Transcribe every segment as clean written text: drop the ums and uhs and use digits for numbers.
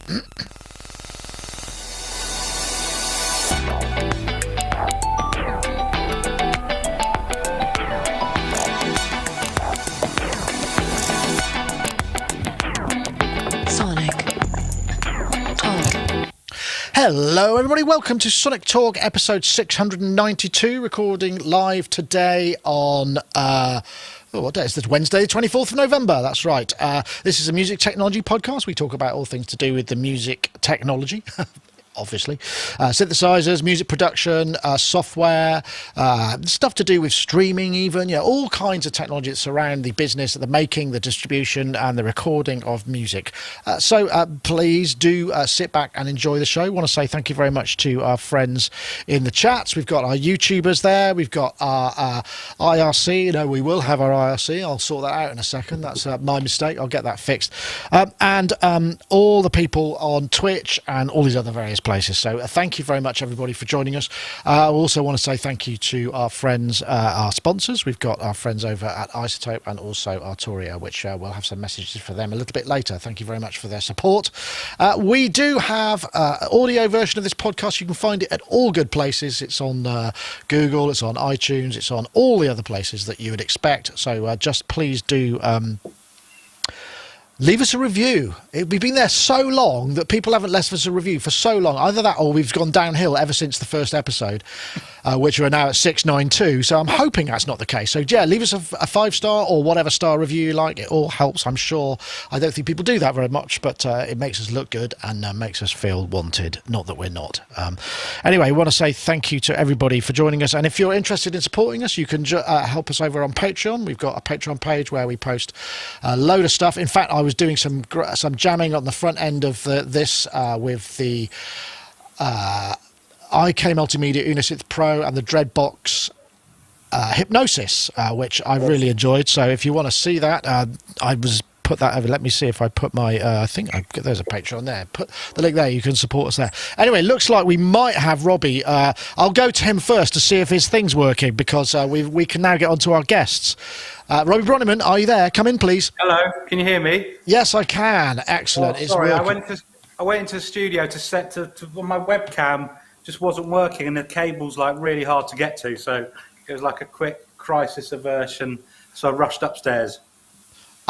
Hello everybody, welcome to Sonic Talk episode 692, recording live today on what day is this? Wednesday, 24th of November, that's right. This is a music technology podcast. We talk about all things to do with the music technology. Obviously, synthesizers, music production, software, stuff to do with streaming even, all kinds of technology that surround the business, the making, the distribution and the recording of music. So please do sit back and enjoy the show. I want to say thank you very much to our friends in the chats. We've got our YouTubers there. We've got our IRC. We will have our IRC. I'll sort that out in a second. That's my mistake. I'll get that fixed. And all the people on Twitch and all these other various places. So thank you very much everybody for joining us. I also want to say thank you to our friends, our sponsors. We've got our friends over at Isotope and also Arturia, which we'll have some messages for them a little bit later. Thank you very much for their support. We do have audio version of this podcast. You can find it at all good places. It's on Google, it's on iTunes, it's on all the other places that you would expect. So just please do leave us a review. We've been there so long that people haven't left us a review for so long. Either that or we've gone downhill ever since the first episode, which we're now at 692. So I'm hoping that's not the case. So yeah, leave us a 5-star or whatever star review you like. It all helps, I'm sure. I don't think people do that very much, but it makes us look good and makes us feel wanted. Not that we're not. Anyway, I want to say thank you to everybody for joining us. And if you're interested in supporting us, you can help us over on Patreon. We've got a Patreon page where we post a load of stuff. In fact, I was doing some jamming on the front end of this with the IK Multimedia Unisynth Pro and the Dreadbox Hypnosis, which I really enjoyed. So if you want to see that, I was put that over. Let me see if I put my I think there's a Patreon there. Put the link there. You can support us there. Anyway, looks like we might have Robbie. I'll go to him first to see if his thing's working, because we can now get on to our guests. Robbie Bronnimann, are you there? Come in, please. Hello, can you hear me? Yes, I can. Excellent. Sorry, I went into the studio to set to my webcam just wasn't working, and the cable's like really hard to get to, so it was like a quick crisis aversion. So I rushed upstairs.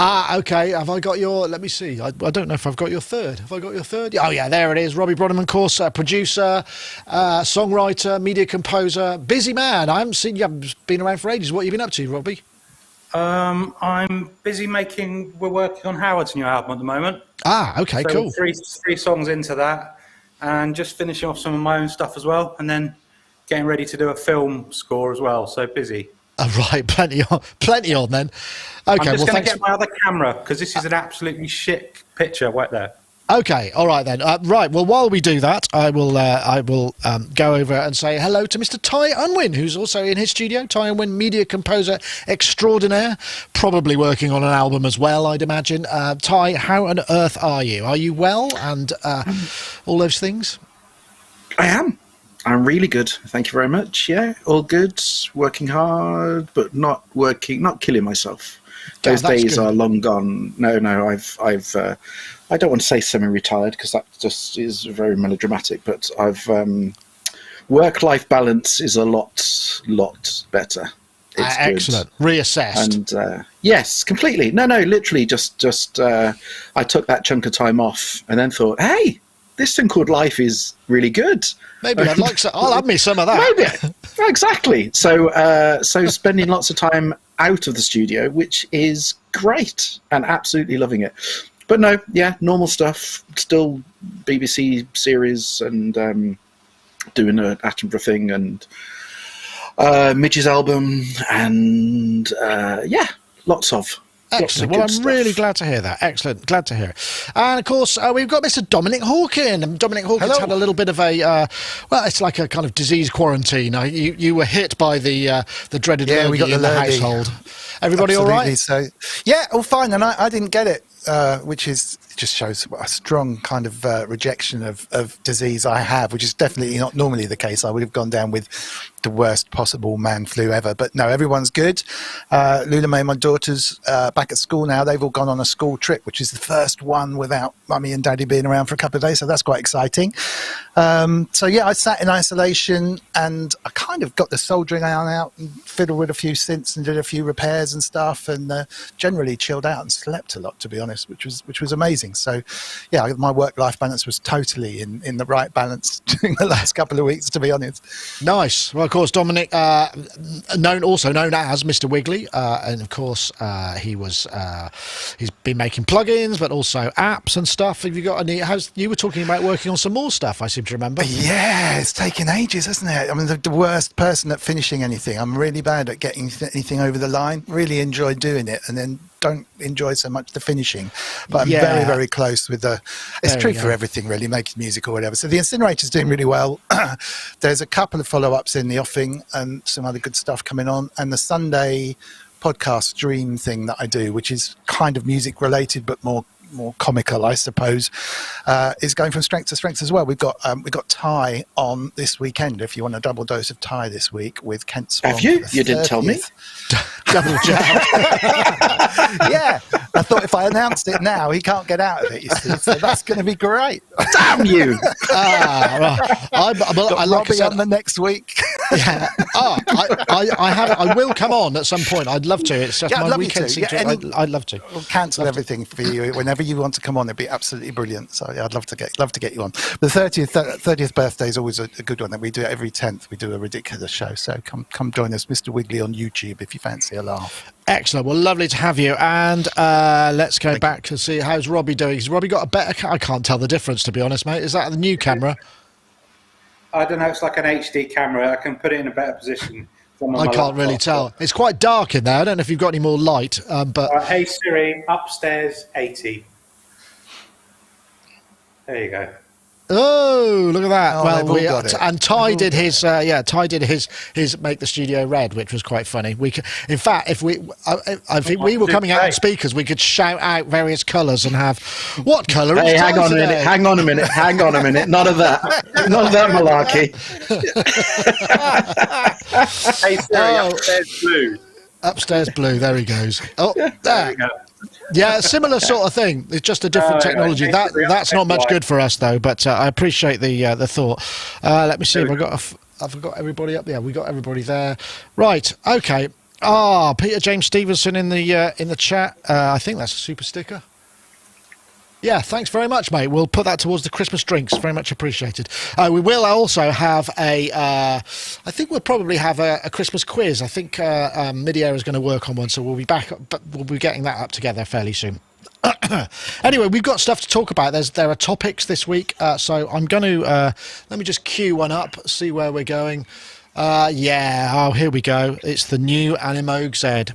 Okay. Have I got your? Let me see. I don't know if I've got your third. Have I got your third? Oh yeah, there it is. Robbie Bronnimann, of course, producer, songwriter, media composer, busy man. I haven't seen you. Haven't been around for ages. What have you been up to, Robbie? I'm busy we're working on Howard's new album at the moment. Okay, so cool. Three songs into that, and just finishing off some of my own stuff as well, and then getting ready to do a film score as well. So busy. Right, plenty on then. Okay, I'm just going to get my other camera, because this is an absolutely shit picture right there. Okay, all right then. Right, well, while we do that, I will go over and say hello to Mr. Ty Unwin, who's also in his studio. Ty Unwin, media composer extraordinaire, probably working on an album as well, I'd imagine. Ty, how on earth are you? Are you well and all those things? I am. I'm really good. Thank you very much. Yeah, all good. Working hard, but not killing myself. Those days are long gone. No, I've I don't want to say semi-retired, because that just is very melodramatic, but I've work-life balance is a lot better. It's excellent. Good. Reassessed. And yes, completely. No, literally just I took that chunk of time off and then thought, hey, this thing called life is really good. Maybe I'd like some. I'll have me some of that. Maybe. Exactly. So spending lots of time out of the studio, which is great, and absolutely loving it. But no, yeah, normal stuff. Still BBC series and doing an Aperture thing and Midge's album and yeah, lots of. Excellent. Well, I'm really glad to hear that. Excellent. Glad to hear it. And, of course, we've got Mr. Dominic Hawken. And Dominic Hawken's had a little bit of a, well, it's like a kind of disease quarantine. You were hit by the dreaded lurgy in the household. Everybody Absolutely. all right? So, yeah, all fine. And I didn't get it which is just shows what a strong kind of rejection of disease I have, which is definitely not normally the case. I would have gone down with the worst possible man flu ever, but no, everyone's good. Lula May, my daughter's back at school now. They've all gone on a school trip, which is the first one without mummy and daddy being around for a couple of days, so that's quite exciting. So yeah, I sat in isolation and I kind of got the soldering iron out and fiddled with a few synths and did a few repairs and stuff, and generally chilled out and slept a lot, to be honest, which was amazing. So yeah, my work-life balance was totally in the right balance during the last couple of weeks, to be honest. Nice. Well, of course, Dominic, also known as Mr. Wiggly, and of course he's been making plugins, but also apps and stuff. Have you got any? You were talking about working on some more stuff, I seem to remember. Yeah, it's taken ages, hasn't it? I mean, the worst person at finishing anything. I'm really bad at getting anything over the line. Really enjoy doing it, and then don't enjoy so much the finishing, but I'm very, very close with it's true for everything really, making music or whatever. So the Incinerator's doing really well. There's a couple of follow-ups in the offing and some other good stuff coming on, and the Sunday podcast stream thing that I do, which is kind of music related but more comical, I suppose, is going from strength to strength as well. We've got Ty on this weekend. If you want a double dose of Ty this week with Kent Swan. Have you? You didn't tell me. Double jab. Yeah, I thought if I announced it now, he can't get out of it. You see, so that's going to be great. Damn you! Right. Got Robbie on the next week. Yeah. I will come on at some point. I'd love to. It's just my weekend. I'd love to. We'll cancel everything for you whenever you want to come on. It'd be absolutely brilliant. So yeah, I'd love to get you on. The 30th birthday is always a good one. That we do it every 10th. We do a ridiculous show. So come join us, Mr. Wiggly, on YouTube if you fancy a laugh. Excellent. Well, lovely to have you. And let's go back to see how's Robbie doing. Has Robbie got a better? I can't tell the difference, to be honest, mate. Is that the new camera? I don't know. It's like an HD camera. I can put it in a better position. I can't really tell. It's quite dark in there. I don't know if you've got any more light. But hey Siri, upstairs 80. There you go. Oh, look at that! Oh, well, and Ty did his. Ty did his make the studio red, which was quite funny. In fact, if we were coming out on speakers, we could shout out various colours and have what colour? Hey, hang on a minute. None of that malarkey. Hey Siri, upstairs blue. Upstairs blue. There he goes. Oh, there we go. Yeah, similar sort of thing. It's just a different technology. That's not much good for us though. But I appreciate the thought. Let me see if I've got everybody up there. We got everybody there. Right. Okay. Peter James Stevenson in the chat. I think that's a super sticker. Yeah, thanks very much, mate. We'll put that towards the Christmas drinks. Very much appreciated. We will also have I think we'll probably have a Christmas quiz. I think Midair is going to work on one, so we'll be back. But we'll be getting that up together fairly soon. Anyway, we've got stuff to talk about. There are topics this week, so I'm going to let me just queue one up, see where we're going. Here we go. It's the new Animoog Z.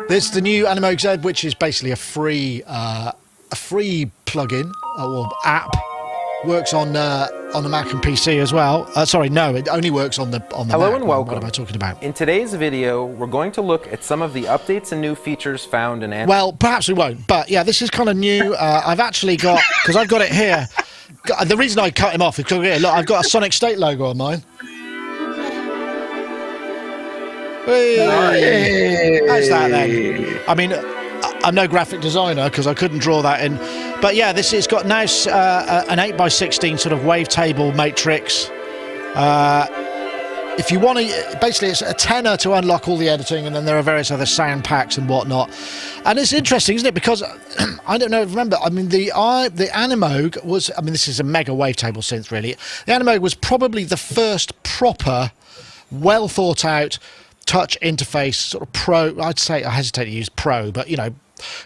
It's the new Animoog Z, which is basically a free plugin or app. Works on the Mac and PC as well. Sorry, no, it only works on the Hello Mac. and welcome. What am I talking about? In today's video, we're going to look at some of the updates and new features found in Animoog. Well, perhaps we won't, but yeah, this is kind of new. I've actually got, because I've got it here. The reason I cut him off is because look, I've got a Sonicstate logo on mine. Hey. How's that then? I mean, I'm no graphic designer because I couldn't draw that in. But yeah, it's got now an 8x16 sort of wavetable matrix. If you want to, basically it's a tenner to unlock all the editing, and then there are various other sound packs and whatnot. And it's interesting, isn't it? Because I don't know, remember, I mean, the Animoog was, I mean, this is a mega wavetable synth, really. The Animoog was probably the first proper, well thought out touch interface sort of pro. I'd say, I hesitate to use pro, but you know,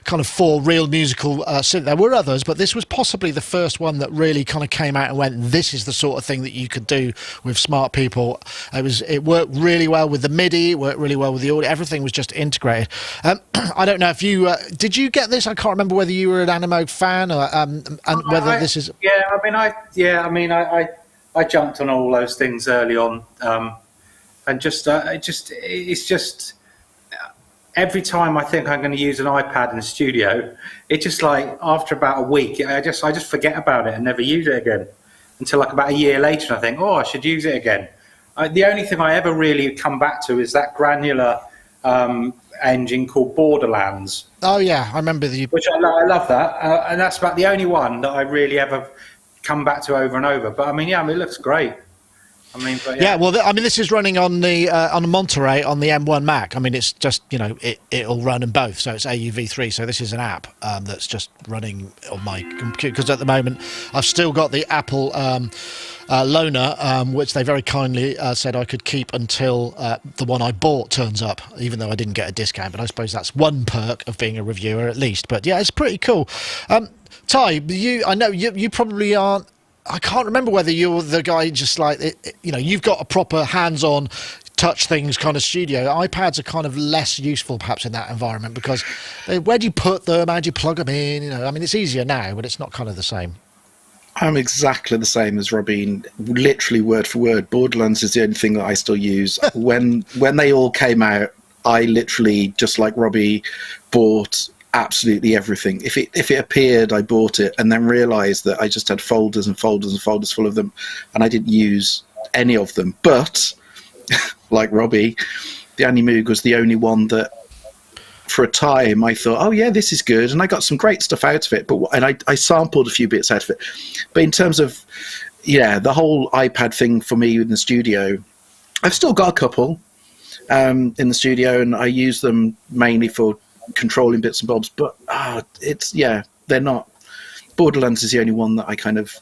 kind of for real musical synth. There were others, but this was possibly the first one that really kind of came out and went, this is the sort of thing that you could do with smart people. It worked really well with the MIDI, it worked really well with the audio, everything was just integrated. I don't know if you did you get this? I can't remember whether you were an Animoog fan or and whether this is I jumped on all those things early on. and it's just every time I think I'm going to use an iPad in the studio, it just like after about a week, I just forget about it and never use it again until like about a year later. And I think, I should use it again. The only thing I ever really come back to is that granular engine called Borderlands. Oh yeah, I remember which I love that, and that's about the only one that I really ever come back to over and over. But I mean, it looks great. Well, this is running on the on Monterey on the M1 Mac. I mean, it's just it'll run in both. So it's AUV3. So this is an app that's just running on my computer because at the moment I've still got the Apple loaner, which they very kindly said I could keep until the one I bought turns up, even though I didn't get a discount. But I suppose that's one perk of being a reviewer at least. But yeah, it's pretty cool. Ty, I know you probably aren't. I can't remember whether you're the guy just like, you've got a proper hands-on touch things kind of studio. iPads are kind of less useful perhaps in that environment because where do you put them? How do you plug them in? I mean, it's easier now, but it's not kind of the same. I'm exactly the same as Robbie, literally word for word. Borderlands is the only thing that I still use. When they all came out, I literally, just like Robbie, bought absolutely everything. If it appeared, I bought it, and then realized that I just had folders and folders and folders full of them, and I didn't use any of them. But like Robbie, the Animoog was the only one that for a time I thought, oh yeah, this is good, and I got some great stuff out of it. And I sampled a few bits out of it. But in terms of the whole iPad thing for me in the studio, I've still got a couple in the studio, and I use them mainly for controlling bits and bobs, but they're not. Borderlands is the only one that I kind of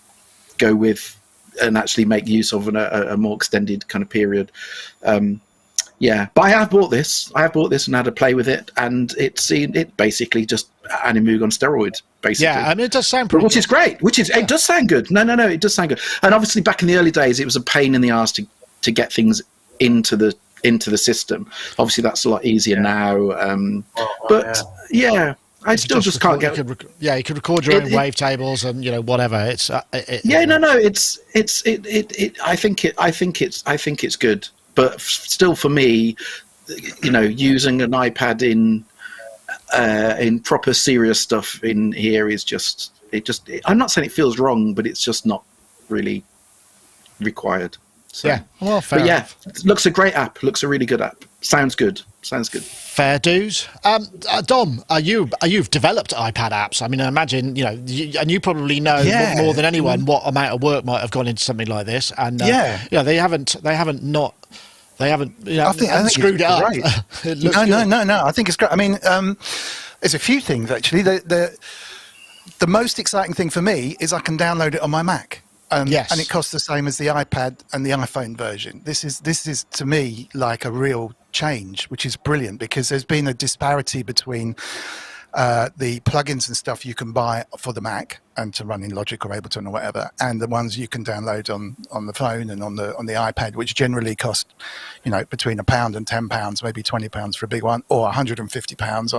go with and actually make use of in a more extended kind of period. But I have bought this and had a play with it, and it basically just Animoog on steroids, basically. Yeah, I mean, it does sound pretty is great. It does sound good. No, it does sound good. And obviously back in the early days, it was a pain in the arse to get things into the system. Obviously that's a lot easier now, I still just can't get. You could record your own wavetables and whatever. It's I think it's good, but still for me, using an iPad in proper serious stuff in here is just I'm not saying it feels wrong, but it's just not really required. So, yeah, well, fair enough. Looks a great app. Looks a really good app. Sounds good. Fair dues. Dom, you've developed iPad apps. I mean, I imagine and you probably know more than anyone what amount of work might have gone into something like this. And they haven't I think screwed it up. It no. I think it's great. I mean, there's a few things actually. The most exciting thing for me is I can download it on my Mac. And it costs the same as the iPad and the iPhone version. This is to me like a real change, which is brilliant because there's been a disparity between the plugins and stuff you can buy for the Mac and to run in Logic or Ableton or whatever, and the ones you can download on the phone and on the iPad, which generally cost between £1 and £10, maybe £20 for a big one, or £150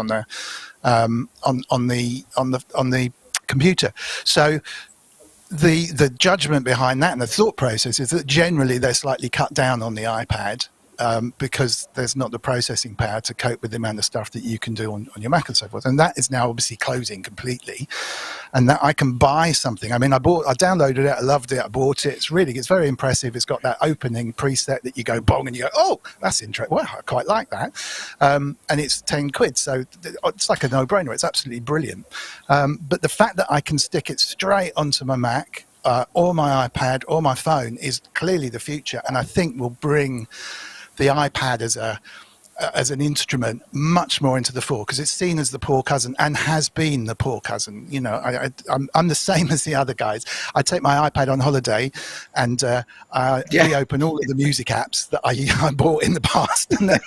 on the computer. So the judgment behind that and the thought process is that generally they're slightly cut down on the iPad because there's not the processing power to cope with the amount of stuff that you can do on your Mac and so forth. And that is now obviously closing completely. And that I can buy something. I mean, I downloaded it, I loved it, I bought it. It's very impressive. It's got that opening preset that you go bong and you go, oh, that's interesting. Well, I quite like that. And it's £10. So it's like a no-brainer. It's absolutely brilliant. But the fact that I can stick it straight onto my Mac or my iPad or my phone is clearly the future. And I think will bring the iPad as an instrument much more into the fore because it's seen as the poor cousin and has been the poor cousin. I'm the same as the other guys. I take my iPad on holiday and reopen all of the music apps that I bought in the past and then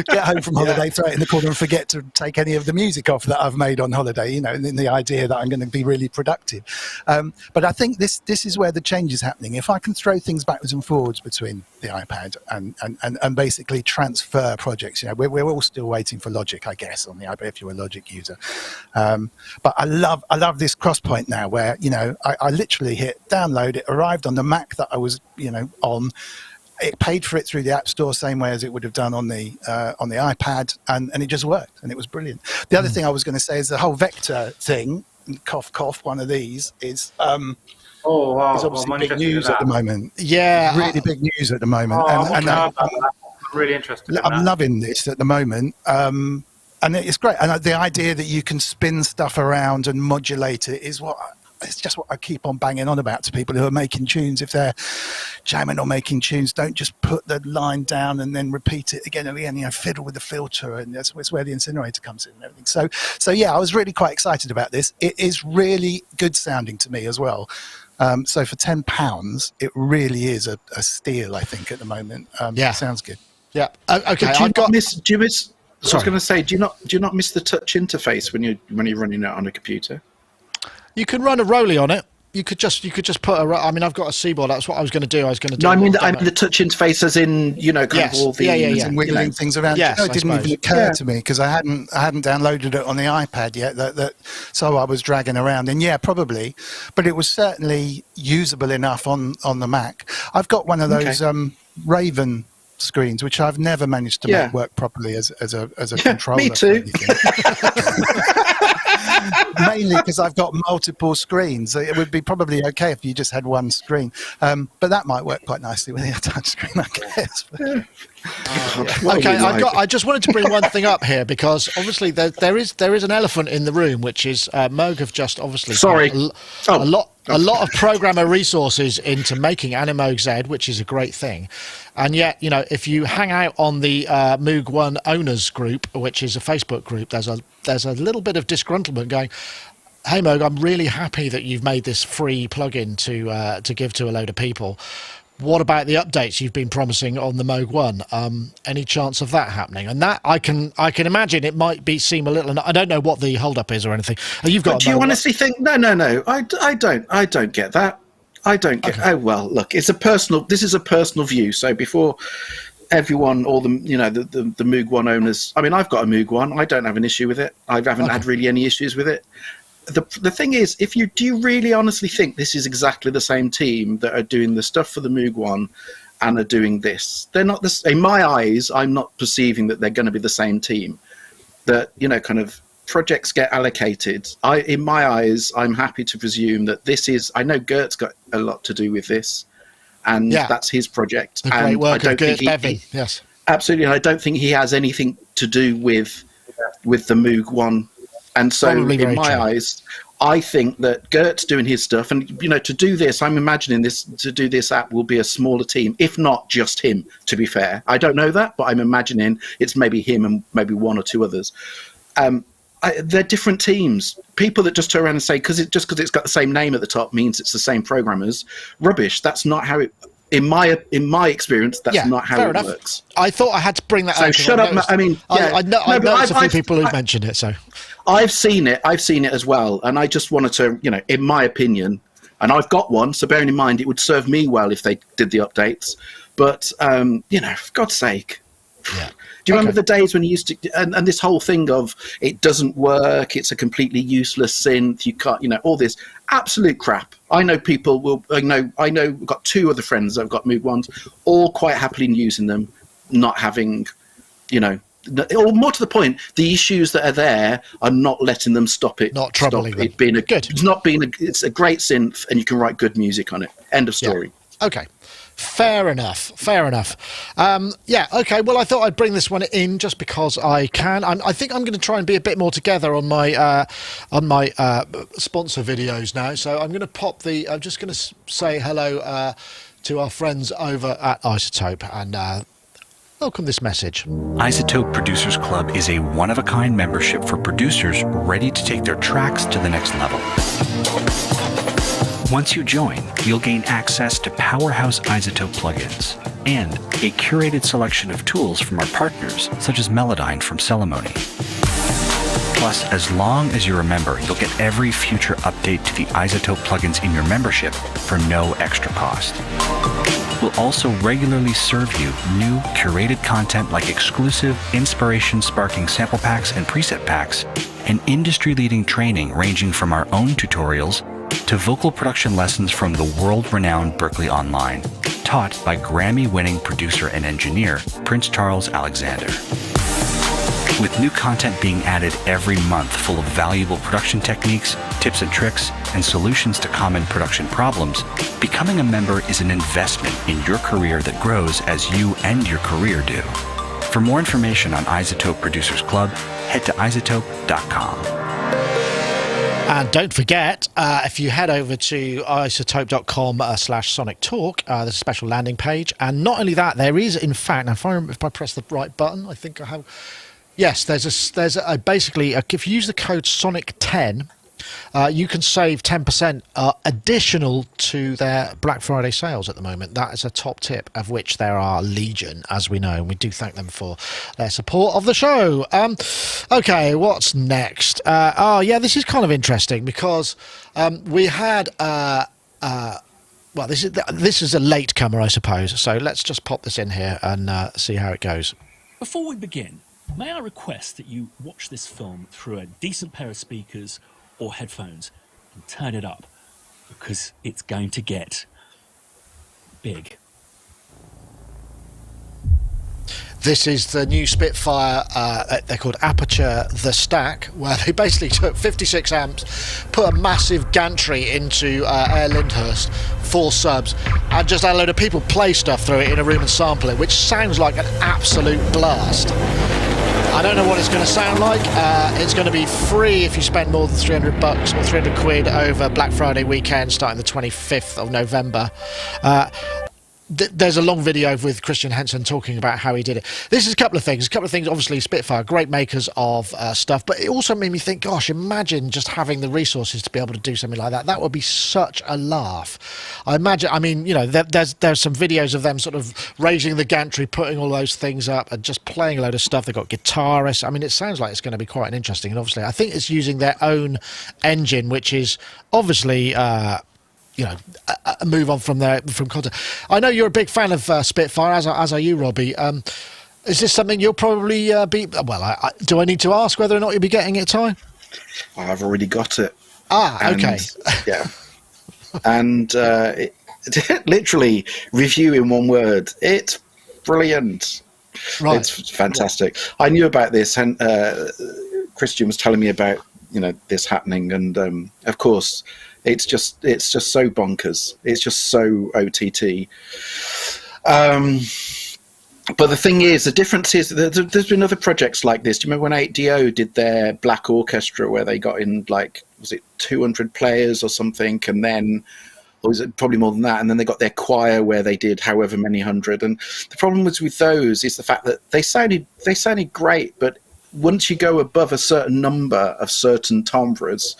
get home from holiday, throw it in the corner and forget to take any of the music off that I've made on holiday, in the idea that I'm going to be really productive. But I think this is where the change is happening. If I can throw things backwards and forwards between the iPad and basically transfer projects, we're all still waiting for Logic, I guess, on the iPad if you're a Logic user. But I love this cross point now where, I literally hit download, it arrived on the Mac that I was, on, it paid for it through the App Store, same way as it would have done on the iPad, and it just worked, and it was brilliant. The other thing I was going to say is the whole vector thing. Cough, cough. One of these is. Oh wow! It's obviously big news at the moment. Yeah, really big news at the moment. Oh, and I'm really interested. I'm loving this at the moment, and it's great. And the idea that you can spin stuff around and modulate it is it's just what I keep on banging on about to people who are making tunes. If they're jamming or making tunes, don't just put the line down and then repeat it again and again. You know, fiddle with the filter, and that's where the incinerator comes in and everything. So yeah, I was really quite excited about this. It is really good sounding to me as well. So for £10, it really is a steal, I think, at the moment. Yeah, sounds good. Yeah. Okay. Do you miss? I was going to say, do you not miss the touch interface when you're running it on a computer? You can run a Rolly on it. You could just put I mean, I've got a C-board. That's what I was going to do. No, I mean the touch interface, as in of all the and wiggling things around. Yes, it didn't even occur to me because I hadn't downloaded it on the iPad yet. So I was dragging around, and yeah, probably, but it was certainly usable enough on the Mac. I've got one of those Raven screens, which I've never managed to make work properly as a controller. Me too. Mainly because I've got multiple screens. It would be probably okay if you just had one screen, but that might work quite nicely with a touch screen, I guess. Okay, I just wanted to bring one thing up here because obviously there is an elephant in the room, which is Moog have just obviously a lot of programmer resources into making Animoog Z, which is a great thing. And yet, if you hang out on the Moog One owners group, which is a Facebook group, there's a little bit of disgruntlement going, hey Moog, I'm really happy that you've made this free plugin to give to a load of people. What about the updates you've been promising on the Moog One? Any chance of that happening? And that I can imagine it might seem a little. I don't know what the hold up is or anything. You've got. But do you honestly think? No. I don't get that. I don't get. Okay. Oh well, look, this is a personal view. So before everyone, all the the Moog One owners. I mean, I've got a Moog One. I don't have an issue with it. I haven't had really any issues with it. The thing is, do you really honestly think this is exactly the same team that are doing the stuff for the Moog One and are doing this? They're not this. In my eyes, I'm not perceiving that they're going to be the same team. That kind of projects get allocated. In my eyes, I'm happy to presume that this is. I know Gert's got a lot to do with this, and that's his project. The great work of Gert Bevin. Yes, absolutely. And I don't think he has anything to do with the Moog One. And so, in my eyes, I think that Gert's doing his stuff, and to do this, I'm imagining to do this app will be a smaller team, if not just him. To be fair, I don't know that, but I'm imagining it's maybe him and maybe one or two others. They're different teams. People that just turn around and say because it's got the same name at the top means it's the same programmers. Rubbish. That's not how it. In my experience, that's not how it works. I thought I had to bring that up. So shut up. I mean, I noticed a few people who mentioned it. So I've seen it as well, and I just wanted to, in my opinion, and I've got one. So bearing in mind, it would serve me well if they did the updates. But for God's sake. Yeah. Do you remember the days when you used to, and this whole thing of it doesn't work, it's a completely useless synth, you can't, all this absolute crap. I know people I've got two other friends that have got Moog Ones, all quite happily using them, not having, or more to the point, the issues that are there are not letting them stop it. Not troubling them. It being it's a great synth and you can write good music on it. End of story. Yeah. Okay. Fair enough. Okay. Well, I thought I'd bring this one in just because I can. I think I'm going to try and be a bit more together on my sponsor videos now. So I'm going to I'm just going to say hello to our friends over at Isotope and welcome this message. Isotope Producers Club is a one-of-a-kind membership for producers ready to take their tracks to the next level. Once you join, you'll gain access to powerhouse Isotope plugins and a curated selection of tools from our partners, such as Melodyne from Celemony. Plus, as long as you're a member, you'll get every future update to the Isotope plugins in your membership for no extra cost. We'll also regularly serve you new curated content like exclusive inspiration-sparking sample packs and preset packs, and industry-leading training ranging from our own tutorials to vocal production lessons from the world-renowned Berklee Online, taught by Grammy-winning producer and engineer Prince Charles Alexander. With new content being added every month full of valuable production techniques, tips and tricks, and solutions to common production problems, becoming a member is an investment in your career that grows as you and your career do. For more information on iZotope Producers Club, head to iZotope.com. And don't forget, if you head over to iZotope.com/Sonictalk, there's a special landing page. And not only that, there is, in fact, now if I press the right button, I think I have. Yes, there's a basically, if you use the code Sonic10, you can save 10% additional to their Black Friday sales at the moment. That is a top tip, of which there are legion, as we know, and we do thank them for their support of the show. Okay, what's next? This is kind of interesting because we had well, this is a latecomer, I suppose. So let's just pop this in here and see how it goes. Before we begin, may I request that you watch this film through a decent pair of speakers or headphones and turn it up, because it's going to get big. This is the new Spitfire, they're called Aperture the Stack, where they basically took 56 amps, put a massive gantry into Air Lyndhurst, 4 subs, and just had a load of people play stuff through it in a room and sample it, which sounds like an absolute blast. I don't know what it's going to sound like. It's going to be free if you spend more than $300 or 300 quid over Black Friday weekend, starting the 25th of November. There's a long video with Christian Henson talking about how he did it. This is a couple of things. Obviously, Spitfire, great makers of stuff, but it also made me think, gosh, imagine just having the resources to be able to do something like that. That would be such a laugh. There's some videos of them sort of raising the gantry, putting all those things up, and just playing a load of stuff. They've got guitarists. I mean, it sounds like it's going to be quite interesting. And obviously, I think it's using their own engine, which is obviously... a move on from content. I know you're a big fan of Spitfire, as are you, Robbie. Is this something you'll probably be... Well, do I need to ask whether or not you'll be getting it, Ty? I've already got it. Okay. Yeah. And literally, review in one word. It's brilliant. Right. It's fantastic. I knew about this, and Christian was telling me about this happening, and of course... It's just so bonkers. It's just so OTT. But the thing is, the difference is there's been other projects like this. Do you remember when 8DO did their Black Orchestra, where they got in, like, was it 200 players or something, and then, or was it probably more than that, and then they got their choir where they did however many hundred. And the problem was with those is the fact that they sounded great, but once you go above a certain number of certain timbres,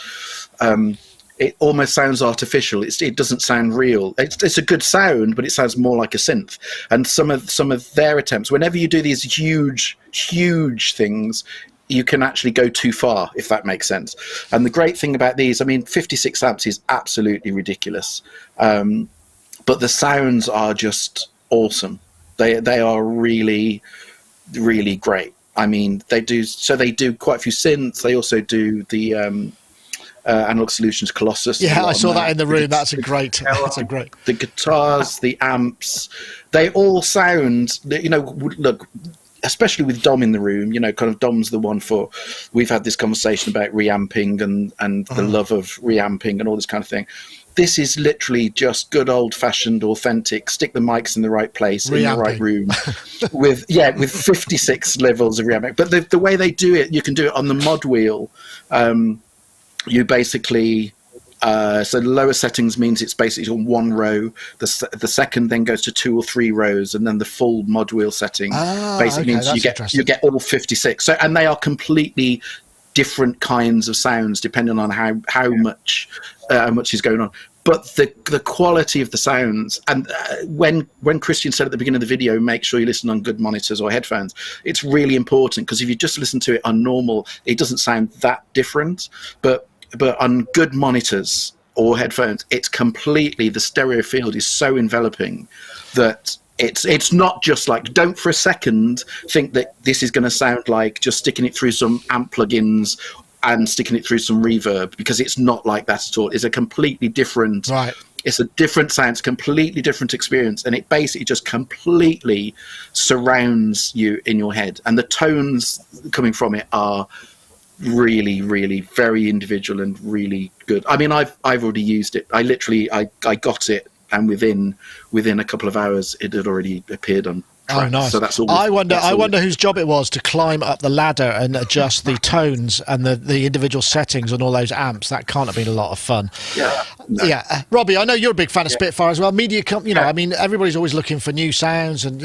it almost sounds artificial. It doesn't sound real. It's a good sound, but it sounds more like a synth. And some of their attempts, whenever you do these huge things, you can actually go too far, if that makes sense. And the great thing about these, 56 amps is absolutely ridiculous. But the sounds are just awesome. They are really, really great. They do quite a few synths. They also do the Analog Solutions Colossus. Yeah, I saw that in the room. That's great. The guitars, the amps, they all sound. Look, especially with Dom in the room. Kind of Dom's the one for. We've had this conversation about reamping and the love of reamping and all this kind of thing. This is literally just good old-fashioned, authentic. Stick the mics in the right place, in the right room, with 56 levels of reamping. But the way they do it, you can do it on the mod wheel. You basically, so the lower settings means it's basically on one row. The second then goes to 2 or 3 rows, and then the full mod wheel setting basically means you get all 56. So, and they are completely different kinds of sounds depending on how much is going on. But the quality of the sounds, and when Christian said at the beginning of the video, make sure you listen on good monitors or headphones, it's really important, because if you just listen to it on normal, it doesn't sound that different. But on good monitors or headphones, it's completely, the stereo field is so enveloping that it's not just like, don't for a second think that this is going to sound like just sticking it through some amp plugins and sticking it through some reverb, because it's not like that at all. It's a completely different It's a different sound, it's a completely different experience, and it basically just completely surrounds you in your head. And the tones coming from it are really, really very individual and really good. I mean, I've already used it. I got it, and within a couple of hours, it had already appeared on. Oh, nice. So that's all. I wonder whose job it was to climb up the ladder and adjust the tones and the individual settings on all those amps. That can't have been a lot of fun. Yeah. No. Yeah. Robbie, I know you're a big fan of Spitfire as well. I mean, everybody's always looking for new sounds, and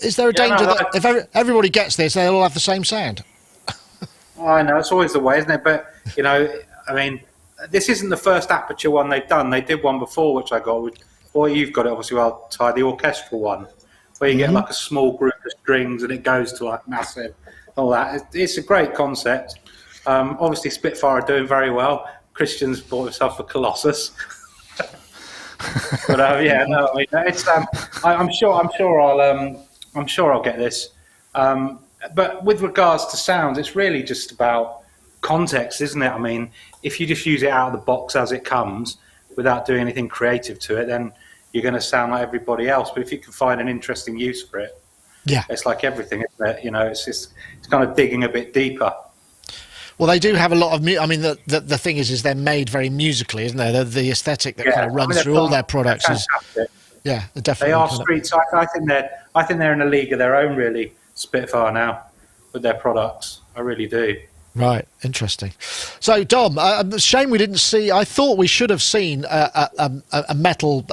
is there a danger that if everybody gets this, they'll all have the same sound? I know, it's always the way, isn't it? But, I mean, this isn't the first Aperture one they've done. They did one before, which I got. Well, you've got it, obviously, Ty, the orchestral one, where you get like a small group of strings and it goes to like massive, all that. It's a great concept. Obviously, Spitfire are doing very well. Christian's bought himself a Colossus. But it's. I'm sure I'll get this. But with regards to sounds, it's really just about context, isn't it? I mean, if you just use it out of the box as it comes without doing anything creative to it, then you're going to sound like everybody else. But if you can find an interesting use for it, it's like everything, isn't it? It's kind of digging a bit deeper. Well, they do have a lot of I mean, the thing is they're made very musically, isn't they? The aesthetic that kind of runs through all their products is. Yeah, definitely. They are streets. I think they're in a league of their own, really. Spitfire now with their products. I really do. Right, interesting. So, Dom, shame we didn't see. I thought we should have seen a metal.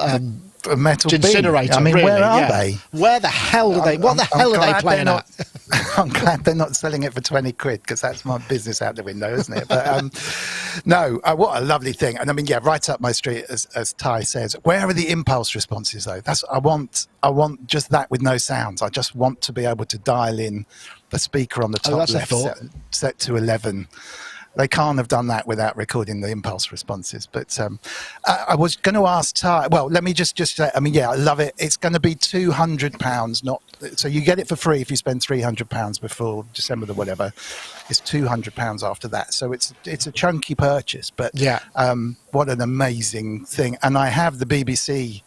A metal incinerator. I mean, really, where are they? Where the hell are they? What the hell are they playing at? I'm glad they're not selling it for 20 quid, because that's my business out the window, isn't it? But no, what a lovely thing. And I mean, right up my street, as Ty says. Where are the impulse responses, though? I want just that with no sounds. I just want to be able to dial in the speaker on the top left, set to 11. They can't have done that without recording the impulse responses. But I was going to ask Ty. Well, let me just say. I mean, I love it. It's going to be £200. So you get it for free if you spend £300 before December the whatever. It's £200 after that. So it's a chunky purchase. But what an amazing thing! And I have the BBC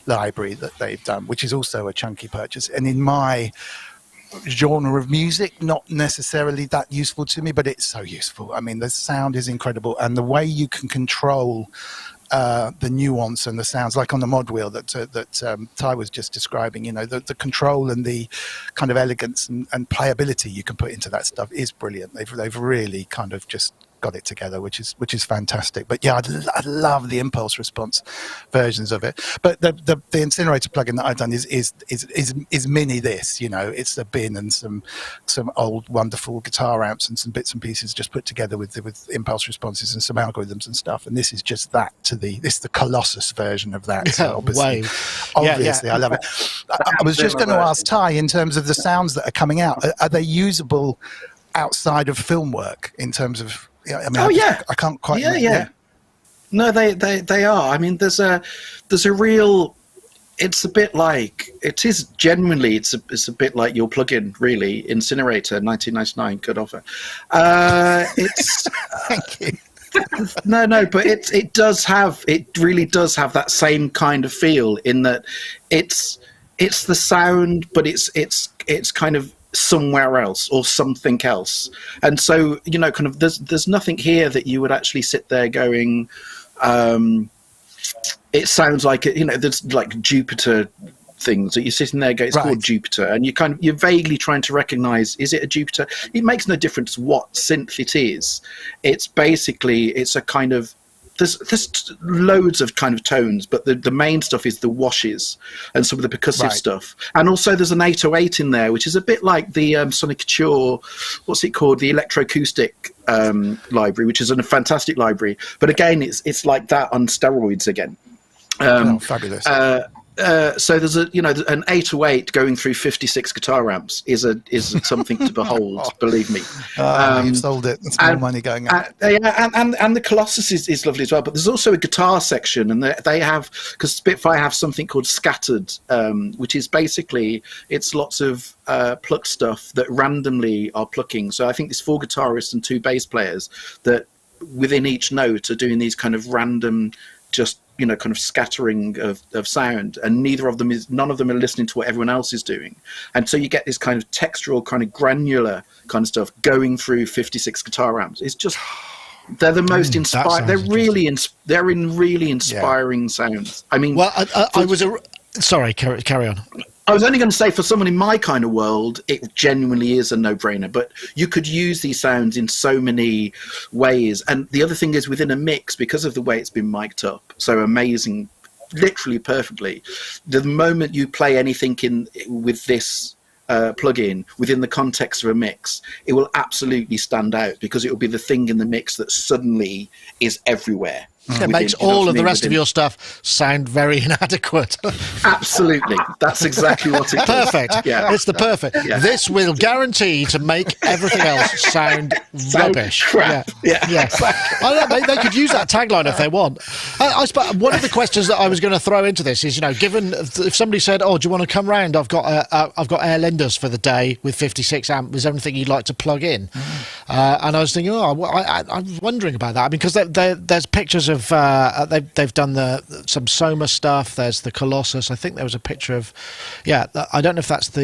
library that they've done, which is also a chunky purchase. And in my genre of music, not necessarily that useful to me, but it's so useful. I mean, the sound is incredible, and the way you can control the nuance and the sounds, like on the mod wheel that Ty was just describing, the control and the kind of elegance and playability you can put into that stuff is brilliant. They've really kind of just got it together, which is fantastic. But I love the impulse response versions of it. But the incinerator plugin that I've done is mini this. It's a bin and some old wonderful guitar amps and some bits and pieces just put together with impulse responses and some algorithms and stuff. And this is just that this is the Colossus version of that. So obviously, I love it. I was just going to ask Ty, in terms of the sounds that are coming out, are they usable outside of film work in terms of? I can't quite. No, they are. I mean, there's a real. It's a bit like it is genuinely. It's a bit like your plugin, really. Incinerator 1999 could offer. It's thank you. No, but it really does have that same kind of feel, in that it's the sound, but it's kind of somewhere else or something else. And so, kind of there's nothing here that you would actually sit there going, it sounds like there's like Jupiter things that you're sitting there going, it's called Jupiter, and you're vaguely trying to recognize, is it a Jupiter? It makes no difference what synth it is. It's basically, it's a kind of, there's loads of kind of tones, but the main stuff is the washes and some of the percussive stuff. And also there's an 808 in there, which is a bit like the Sonictalk, what's it called? The electroacoustic library, which is a fantastic library. But again, it's like that on steroids again. Fabulous. So there's an 808 going through 56 guitar amps is something to behold. Believe me. You've sold it. That's more money going out. And the Colossus is lovely as well. But there's also a guitar section, and they have, because Spitfire have something called Scattered, which is basically it's lots of plucked stuff that randomly are plucking. So I think there's 4 guitarists and 2 bass players that within each note are doing these kind of random just kind of scattering of sound, and none of them are listening to what everyone else is doing, and so you get this kind of textural, kind of granular kind of stuff going through 56 guitar amps. It's just, they're the most inspired. They're in really inspiring sounds. I mean, well, sorry, carry on. I was only going to say, for someone in my kind of world, it genuinely is a no-brainer. But you could use these sounds in so many ways. And the other thing is, within a mix, because of the way it's been mic'd up so amazing, literally perfectly, the moment you play anything with this plugin within the context of a mix, it will absolutely stand out, because it will be the thing in the mix that suddenly is everywhere. It makes all of the rest of your stuff sound very inadequate. Absolutely. That's exactly what it is. Perfect. Yeah. It's the perfect. Yeah. This will guarantee to make everything else sound rubbish. Crap. Yeah. I don't know, they could use that tagline if they want. I suppose one of the questions that I was going to throw into this is, given if somebody said, "Oh, do you want to come round? I've got Air Linders for the day with 56 amp. Is there anything you'd like to plug in?" And I was thinking, I was wondering about that, because there's pictures of they've done some Soma stuff. There's the Colossus. I think there was a picture of, I don't know if that's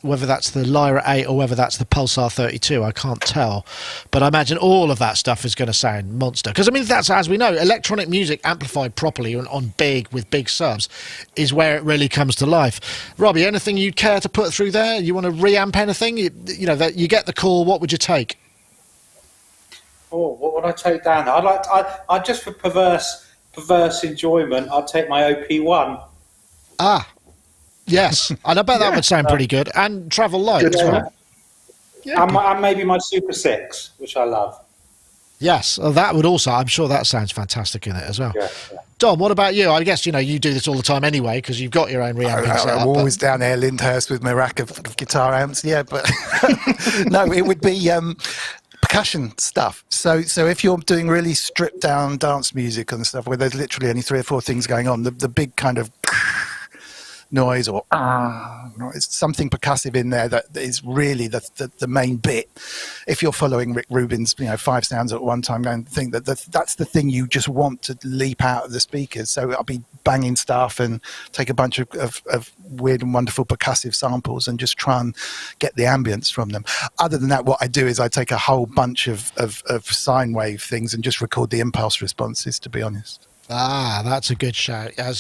whether that's the Lyra 8 or whether that's the Pulsar 32. I can't tell, but I imagine all of that stuff is going to sound monster. Because I mean, that's, as we know, electronic music amplified properly with big subs is where it really comes to life. Robbie, anything you'd care to put through there? You want to reamp anything? That you get the call. What would you take? Oh, what would I take down? I'd just, for perverse enjoyment, I'd take my OP1. Ah, yes, and I bet that would sound pretty good, and travel light as well. Yeah. And maybe my Super 6, which I love. Yes, that would also. I'm sure that sounds fantastic in it as well. Yeah. Dom, what about you? I guess you do this all the time anyway, because you've got your own reamping setup. I'm always down there, Lyndhurst, with my rack of guitar amps. Yeah, but no, it would be percussion stuff. So if you're doing really stripped down dance music and stuff where there's literally only 3 or 4 things going on, the big kind of noise or noise, something percussive in there that is really the main bit. If you're following Rick Rubin's 5 sounds at one time, going to think that's the thing you just want to leap out of the speakers. So I'll be banging stuff and take a bunch of weird and wonderful percussive samples and just try and get the ambience from them. Other than that, what I do is I take a whole bunch of sine wave things and just record the impulse responses, to be honest. Ah, that's a good shout. I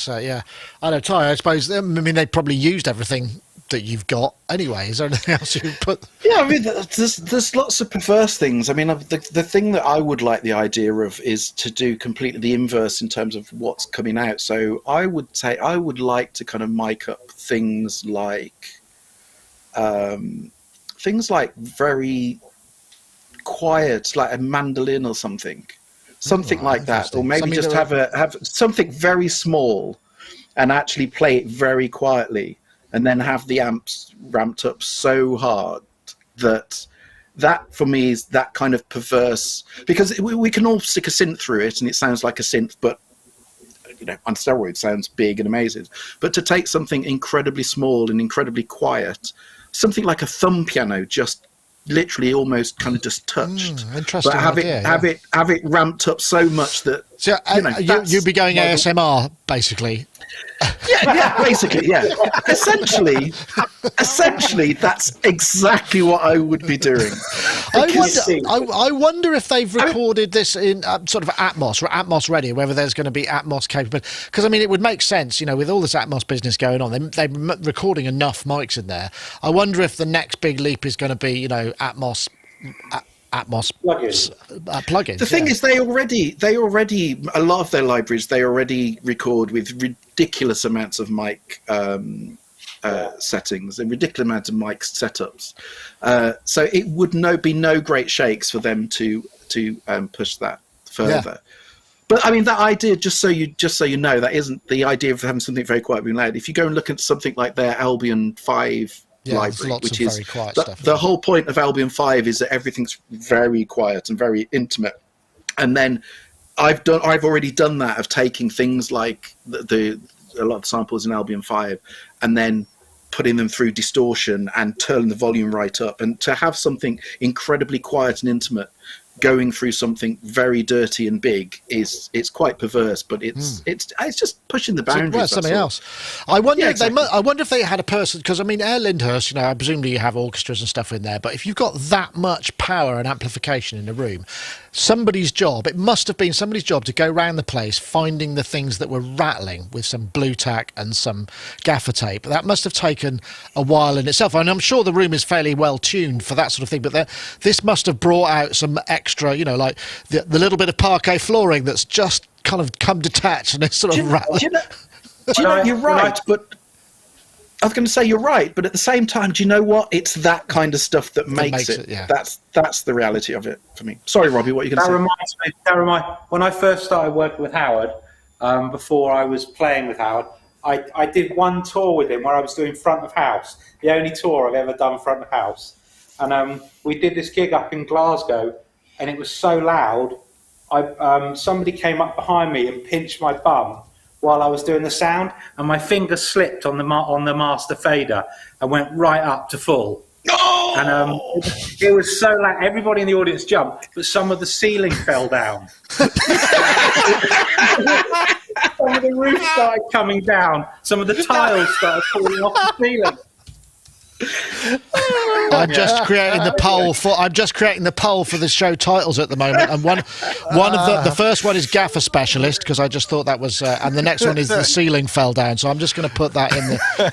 know, Ty, I suppose, they probably used everything that you've got anyway. Is there anything else you could put? Yeah, I mean, there's lots of perverse things. I mean, the thing that I would like the idea of is to do completely the inverse in terms of what's coming out. So I would say I would like to kind of mic up things like very quiet, like a mandolin or something. Something like that, or maybe just have something very small and actually play it very quietly, and then have the amps ramped up so hard that for me is that kind of perverse, because we can all stick a synth through it and it sounds like a synth, but on steroids sounds big and amazing. But to take something incredibly small and incredibly quiet, something like a thumb piano, just literally almost kind of just touched, interesting, but have it ramped up so much that you'd be going ASMR basically. Yeah, basically, yeah. Essentially, that's exactly what I would be doing. I wonder if they've recorded this in sort of Atmos or Atmos ready, whether there's going to be Atmos capable. Because I mean, it would make sense, with all this Atmos business going on. They're recording enough mics in there. I wonder if the next big leap is going to be, Atmos plugins. The thing is, they already a lot of their libraries they already record with ridiculous amounts of mic settings and ridiculous amounts of mic setups. So it would be no great shakes for them to push that further. Yeah. But I mean, that idea, just so you know, that isn't the idea of having something very quiet being loud. If you go and look at something like their Albion 5 library, which is the whole point of Albion 5 is that everything's very quiet and very intimate. And then I've already done that of taking things like a lot of samples in Albion 5 and then putting them through distortion and turning the volume right up, and to have something incredibly quiet and intimate going through something very dirty and big it's quite perverse, but it's just pushing the boundaries. Well, something else. I wonder. Yeah, if they exactly. I wonder if they had a person, because I mean, Air Lyndhurst. You know, presumably you have orchestras and stuff in there, but if you've got that much power and amplification in a room, somebody's job. It must have been somebody's job to go around the place finding the things that were rattling with some blue tack and some gaffer tape. That must have taken a while in itself. And I'm sure the room is fairly well tuned for that sort of thing, but this must have brought out some extra, you know, like the little bit of parquet flooring that's just kind of come detached and it's sort of rattling. You're right, but I was going to say you're right, but at the same time, do you know what? It's that kind of stuff that makes it. Yeah. That's the reality of it for me. Sorry, Robbie, what are you going to say? That reminds me, when I first started working with Howard, before I was playing with Howard, I did one tour with him where I was doing front of house, the only tour I've ever done front of house. And we did this gig up in Glasgow, and it was so loud, somebody came up behind me and pinched my bum while I was doing the sound, and my finger slipped on the master fader and went right up to full. Oh! And it was so loud, everybody in the audience jumped, but some of the ceiling fell down. Some of the roof started coming down. Some of the tiles started falling off the ceiling. I'm just creating the poll for the show titles at the moment, and one of the first one is Gaffer Specialist, because I just thought that was, and the next one is The Ceiling Fell Down. So I'm just going to put that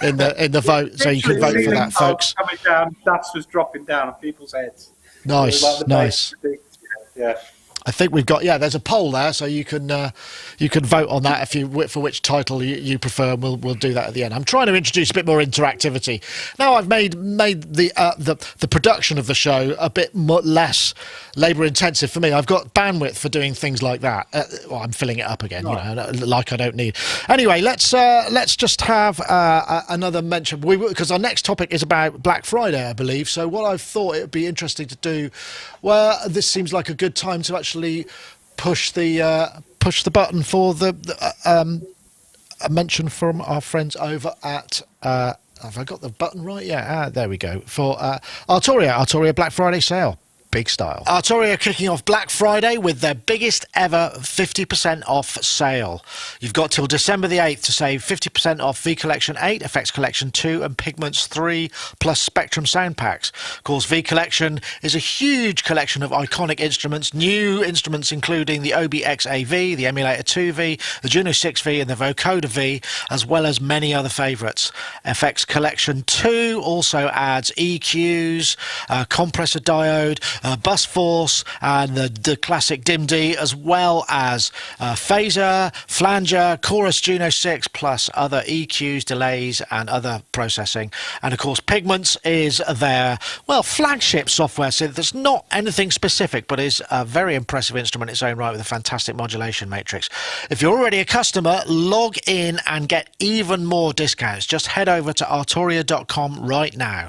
in the vote, so you can vote for that, folks. Coming down, dust was dropping down on people's heads. Nice. Yeah. I think we've got, there's a poll there, so you can vote on that for which title you prefer, and we'll do that at the end. I'm trying to introduce a bit more interactivity. Now I've made the production of the show a bit less labour intensive for me. I've got bandwidth for doing things like that. I'm filling it up again, like I don't need. Anyway, let's just have another mention, because our next topic is about Black Friday, I believe. So what I thought it would be interesting to do, well, this seems like a good time to actually push the button for a mention from our friends over at have I got the button right? Yeah, there we go. For Arturia Black Friday sale. Big style. Arturia kicking off Black Friday with their biggest ever 50% off sale. You've got till December the 8th to save 50% off V Collection 8, Effects Collection 2 and Pigments 3 plus Spectrum sound packs. Of course, V Collection is a huge collection of iconic instruments, new instruments including the OBX-AV, the Emulator 2V, the Juno 6V and the Vocoder V, as well as many other favourites. Effects Collection 2 also adds EQs, compressor diode, bus force and the classic DIMD, as well as phaser, flanger, chorus Juno 6 plus other EQs, delays and other processing. And of course Pigments is their flagship software synth that's not anything specific but is a very impressive instrument in its own right with a fantastic modulation matrix. If you're already a customer, log in and get even more discounts. Just head over to arturia.com right now.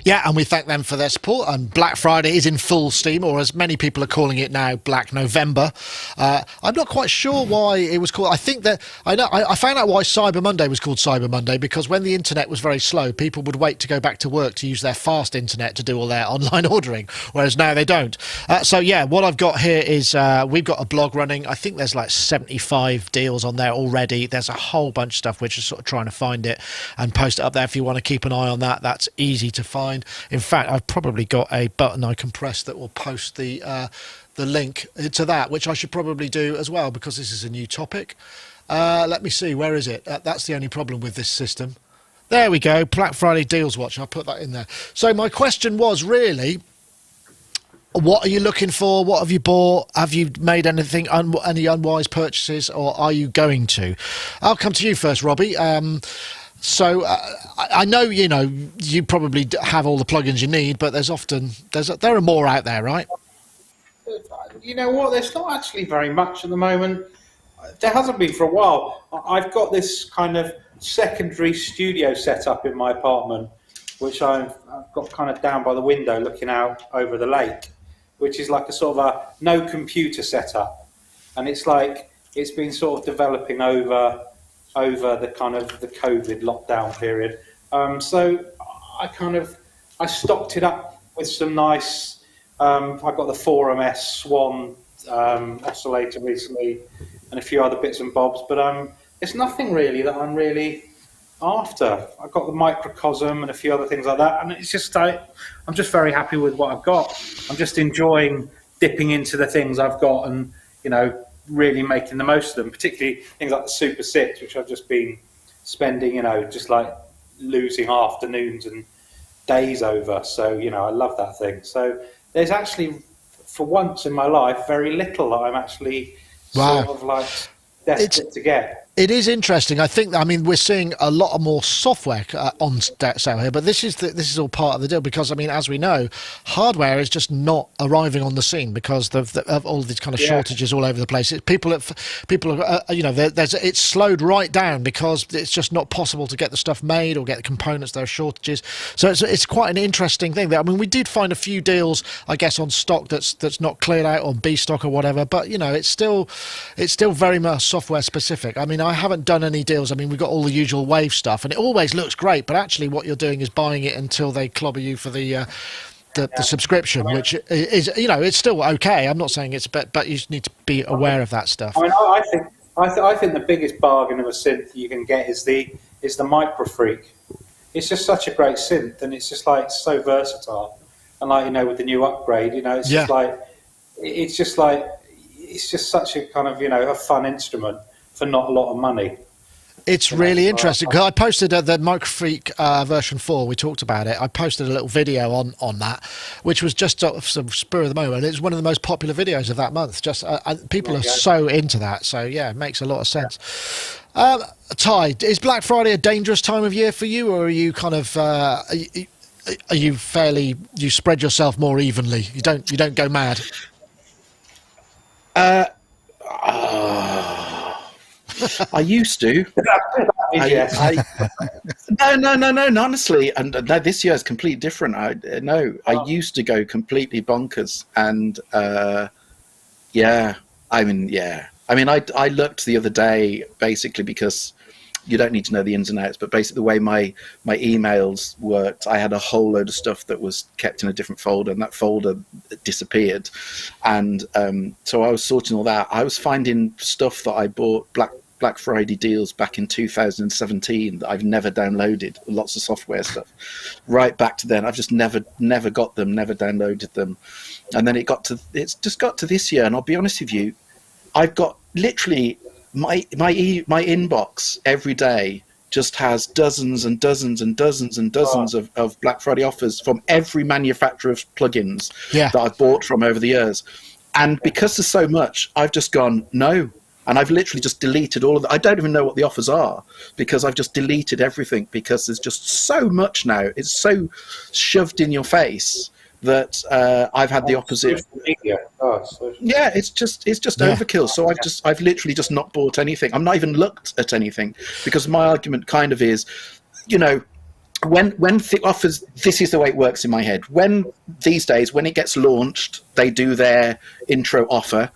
Yeah, and we thank them for their support. And Black Friday is in full steam, or as many people are calling it now, Black November. I'm not quite sure why it was called. I think that I found out why Cyber Monday was called Cyber Monday, because when the internet was very slow, people would wait to go back to work to use their fast internet to do all their online ordering, whereas now they don't. So yeah, what I've got here is we've got a blog running. I think there's like 75 deals on there already. There's a whole bunch of stuff. We're just sort of trying to find it and post it up there. If you want to keep an eye on that, that's easy to find. In fact, I've probably got a button I can press that will post the link to that, which I should probably do as well, because this is a new topic. Let me see, where is it? That's the only problem with this system. There we go, Black Friday Deals Watch. I'll put that in there. So my question was really, what are you looking for? What have you bought? Have you made anything, any unwise purchases, or are you going to? I'll come to you first, Robbie. So I know you probably have all the plugins you need, but there are more out there, right? You know what? There's not actually very much at the moment. There hasn't been for a while. I've got this kind of secondary studio set up in my apartment, which I've got kind of down by the window, looking out over the lake, which is like a sort of a no computer setup, and it's been sort of developing over the kind of the COVID lockdown period. So I stocked it up with some nice I got the 4MS Swan oscillator recently, and a few other bits and bobs. But it's nothing really that I'm really after. I got the microcosm and a few other things like that, and it's just I'm just very happy with what I've got. I'm just enjoying dipping into the things I've got, and really making the most of them. Particularly things like the Super 6, which I've just been spending, just like losing afternoons and days over. So I love that thing. So there's actually, for once in my life, very little that I'm actually sort of like desperate to get. It is interesting. I think, we're seeing a lot more software on sale here, but this is all part of the deal because, as we know, hardware is just not arriving on the scene because of all these kind of shortages all over the place. It's slowed right down because it's just not possible to get the stuff made or get the components. There are shortages, so it's quite an interesting thing. We did find a few deals, I guess, on stock that's not cleared out on B stock or whatever, but it's still very much software specific. I haven't done any deals. We've got all the usual Wave stuff, and it always looks great. But actually, what you're doing is buying it until they clobber you for the subscription, which is it's still okay. I'm not saying it's, but you just need to be aware of that stuff. I think the biggest bargain of a synth you can get is the Micro Freak. It's just such a great synth, and it's just like so versatile. And with the new upgrade, it's just such a kind of a fun instrument for not a lot of money. It's really interesting because I posted the Micro Freak version 4. We talked about it. I posted a little video on that, which was just some spur of the moment. It's one of the most popular videos of that month. Just people are so into that. So yeah, it makes a lot of sense. Ty, is Black Friday a dangerous time of year for you, or are you kind of are you fairly, you spread yourself more evenly? You don't go mad. I used to. No, honestly, and no, this year is completely different. I used to go completely bonkers, and I looked the other day basically because you don't need to know the ins and outs, but basically the way my emails worked, I had a whole load of stuff that was kept in a different folder, and that folder disappeared. And so I was sorting all that. I was finding stuff that I bought Black Friday deals back in 2017 that I've never downloaded, lots of software stuff. Right back to then, I've just never got them, never downloaded them. And then it's just got to this year, and I'll be honest with you, I've got literally my inbox every day just has dozens and dozens and dozens and dozens of Black Friday offers from every manufacturer of plugins that I've bought from over the years. And because there's so much, I've just gone, no. And I've literally just deleted all of that. I don't even know what the offers are because I've just deleted everything because there's just so much now. It's so shoved in your face that I've had the opposite. Yeah, it's just overkill. So I've literally just not bought anything. I'm not even looked at anything because my argument kind of is, when the offers, this is the way it works in my head. When these days, when it gets launched, they do their intro offer.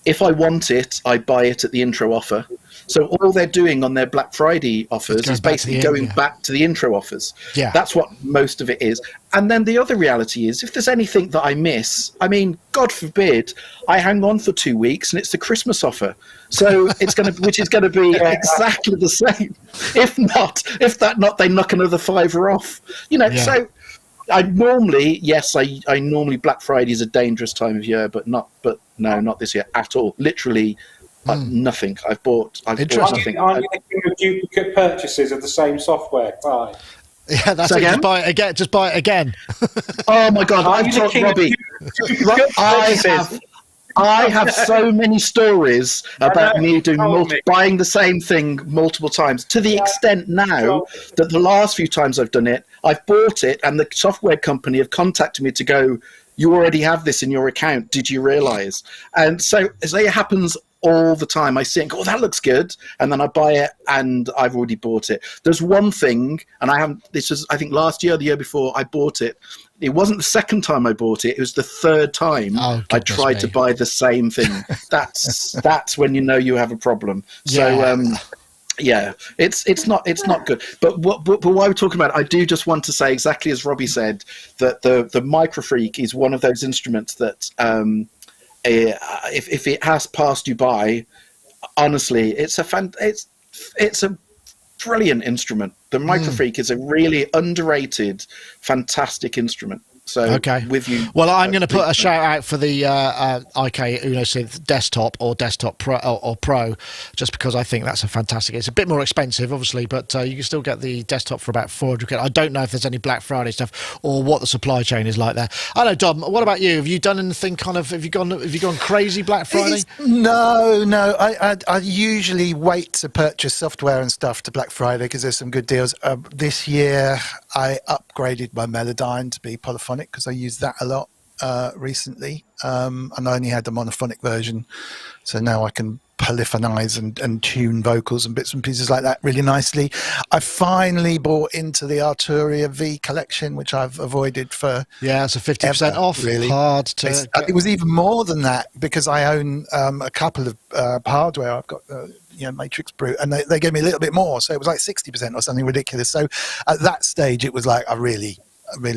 If I want it, I buy it at the intro offer. So all they're doing on their Black Friday offers is basically going back to the intro offers. Yeah. That's what most of it is. And then the other reality is, if there's anything that I miss, God forbid, I hang on for 2 weeks and it's the Christmas offer. So which is going to be exactly the same. If not, they knock another $5 off. So I normally Black Friday is a dangerous time of year, but not this year at all. Literally nothing. I've bought nothing. Aren't you thinking of duplicate purchases of the same software? Right. Yeah, that's it. Just buy it again. Just buy it again. Oh my God! I've told Robbie. I have so many stories about me doing buying the same thing multiple times, to the extent now that the last few times I've done it, I've bought it and the software company have contacted me to go, you already have this in your account, did you realize? And so it happens all the time. I see it and go, oh, that looks good, and then I buy it and I've already bought it. There's one thing, and this was, I think, last year or the year before I bought it. It wasn't the second time I bought it. It was the third time I tried to buy the same thing. That's when you know you have a problem. So Yeah, it's not good. But while we're talking about it, I do just want to say exactly as Robbie said that the Microfreak is one of those instruments that if it has passed you by, honestly, it's a brilliant instrument. The Microfreak is a really underrated, fantastic instrument. So okay. with you, well, I'm going to put a shout out for the IK Uno Synth Desktop or Desktop Pro or Pro, just because I think that's a fantastic. It's a bit more expensive, obviously, but you can still get the desktop for about £400. I don't know if there's any Black Friday stuff or what the supply chain is like there. I know, Dom. What about you? Have you done anything? Have you gone crazy Black Friday? No. I usually wait to purchase software and stuff to Black Friday because there's some good deals. This year, I upgraded my Melodyne to be polyphonic because I used that a lot recently, and I only had the monophonic version, so now I can polyphonize and tune vocals and bits and pieces like that really nicely. I finally bought into the Arturia V collection, which I've avoided for it's a 50% off. Really hard to it was even more than that because I own a couple of hardware. I've got Matrix Brute, and they gave me a little bit more, so it was like 60% or something ridiculous. So at that stage it was like I really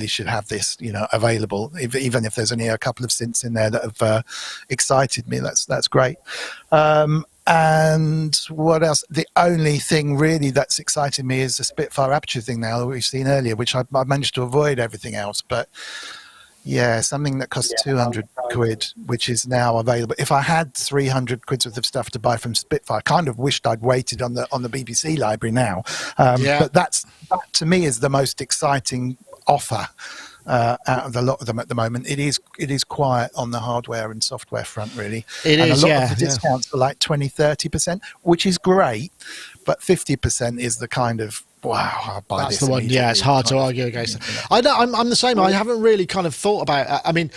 should have this available, even if there's only a couple of synths in there that have excited me. That's great. And what else? The only thing really that's excited me is the Spitfire Aperture thing now that we've seen earlier, which I managed to avoid everything else, but yeah, something that costs 200 quid, which is now available. If I had 300 quid worth of stuff to buy from Spitfire, I kind of wished I'd waited on the BBC library now. But that to me is the most exciting offer out of the lot of them at the moment. It is quiet on the hardware and software front, really. A lot of the discounts are like 20-30%, which is great, but 50% is the kind of wow, I'll buy that's this. The one. Yeah, it's hard to argue against. I know, I'm the same. I haven't really kind of thought about. I mean,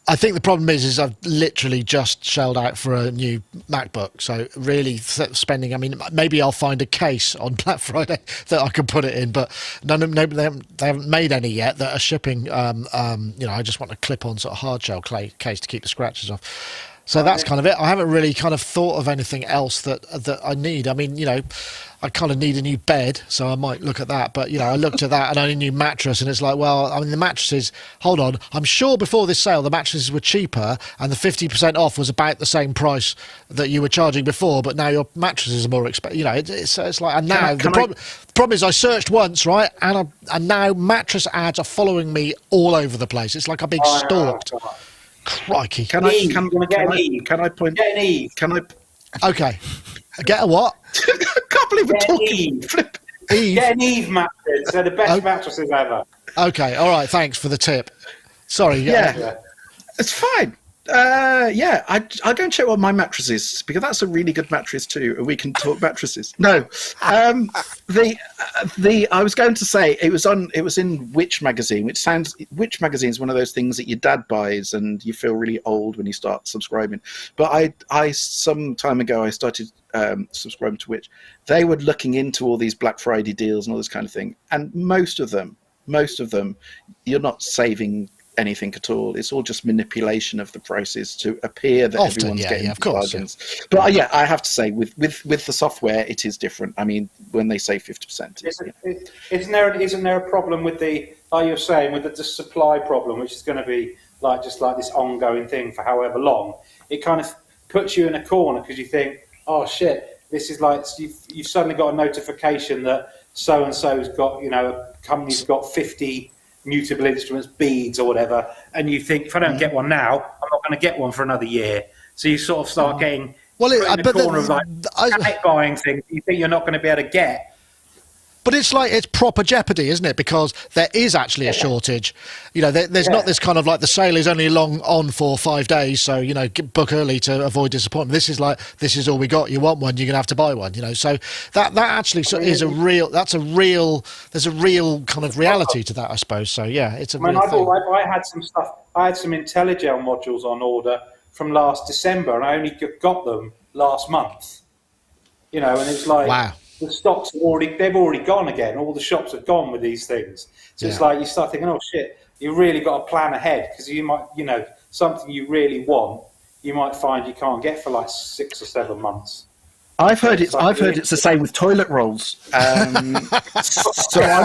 I think the problem is I've literally just shelled out for a new MacBook. So really spending. I mean, maybe I'll find a case on Black Friday that I can put it in, but they haven't made any yet that are shipping. I just want a clip-on sort of hard shell case to keep the scratches off. So that's kind of it. I haven't really kind of thought of anything else that I need. I mean, I kind of need a new bed, so I might look at that. But, I looked at that and I need a new mattress, and it's like, well, I mean, the mattresses, hold on. I'm sure before this sale, the mattresses were cheaper and the 50% off was about the same price that you were charging before, but now your mattresses are more expensive. It's like, and now the problem is I searched once, right? And now mattress ads are following me all over the place. It's like I'm being stalked. Crikey. Can I point? Get an Eve. Okay. Get a what? I can't believe we're talking. Eve. Get an Eve mattress. They're the best mattresses ever. Okay. All right. Thanks for the tip. Sorry. Yeah. It's fine. I'll go and check what my mattress is, because that's a really good mattress too, and we can talk mattresses. No, I was going to say it was in Which magazine, Which magazine is one of those things that your dad buys and you feel really old when you start subscribing. But I some time ago I started subscribing to Which. They were looking into all these Black Friday deals and all this kind of thing, and most of them, you're not saving anything at all. It's all just manipulation of the prices to appear that everyone's getting bargains. Yeah. But I have to say, with the software, it is different. I mean, when they say 50%, isn't there a problem with like you're saying, with the supply problem, which is going to be like this ongoing thing for however long? It kind of puts you in a corner because you think, oh shit, this is like you've suddenly got a notification that so and so's got, a company's got 50 mutable instruments, beads or whatever, and you think, if I don't get one now, I'm not going to get one for another year. So you sort of start getting in the corner of panic buying things you think you're not going to be able to get. But it's like, it's proper jeopardy, isn't it? Because there is actually a shortage. There's not this kind of like the sale is only on for 5 days, so, book early to avoid disappointment. This is like, this is all we got. You want one, you're going to have to buy one, So that actually is there's a real kind of reality to that, I suppose. So, yeah, it's a real thing. I had some stuff. I had some IntelliGel modules on order from last December, and I only got them last month. And it's like... Wow. The stocks they've already gone again. All the shops have gone with these things. So it's like you start thinking, oh shit, you really got to plan ahead, because you might, something you really want, you might find you can't get for like 6 or 7 months. I've heard it's the same with toilet rolls. So I'm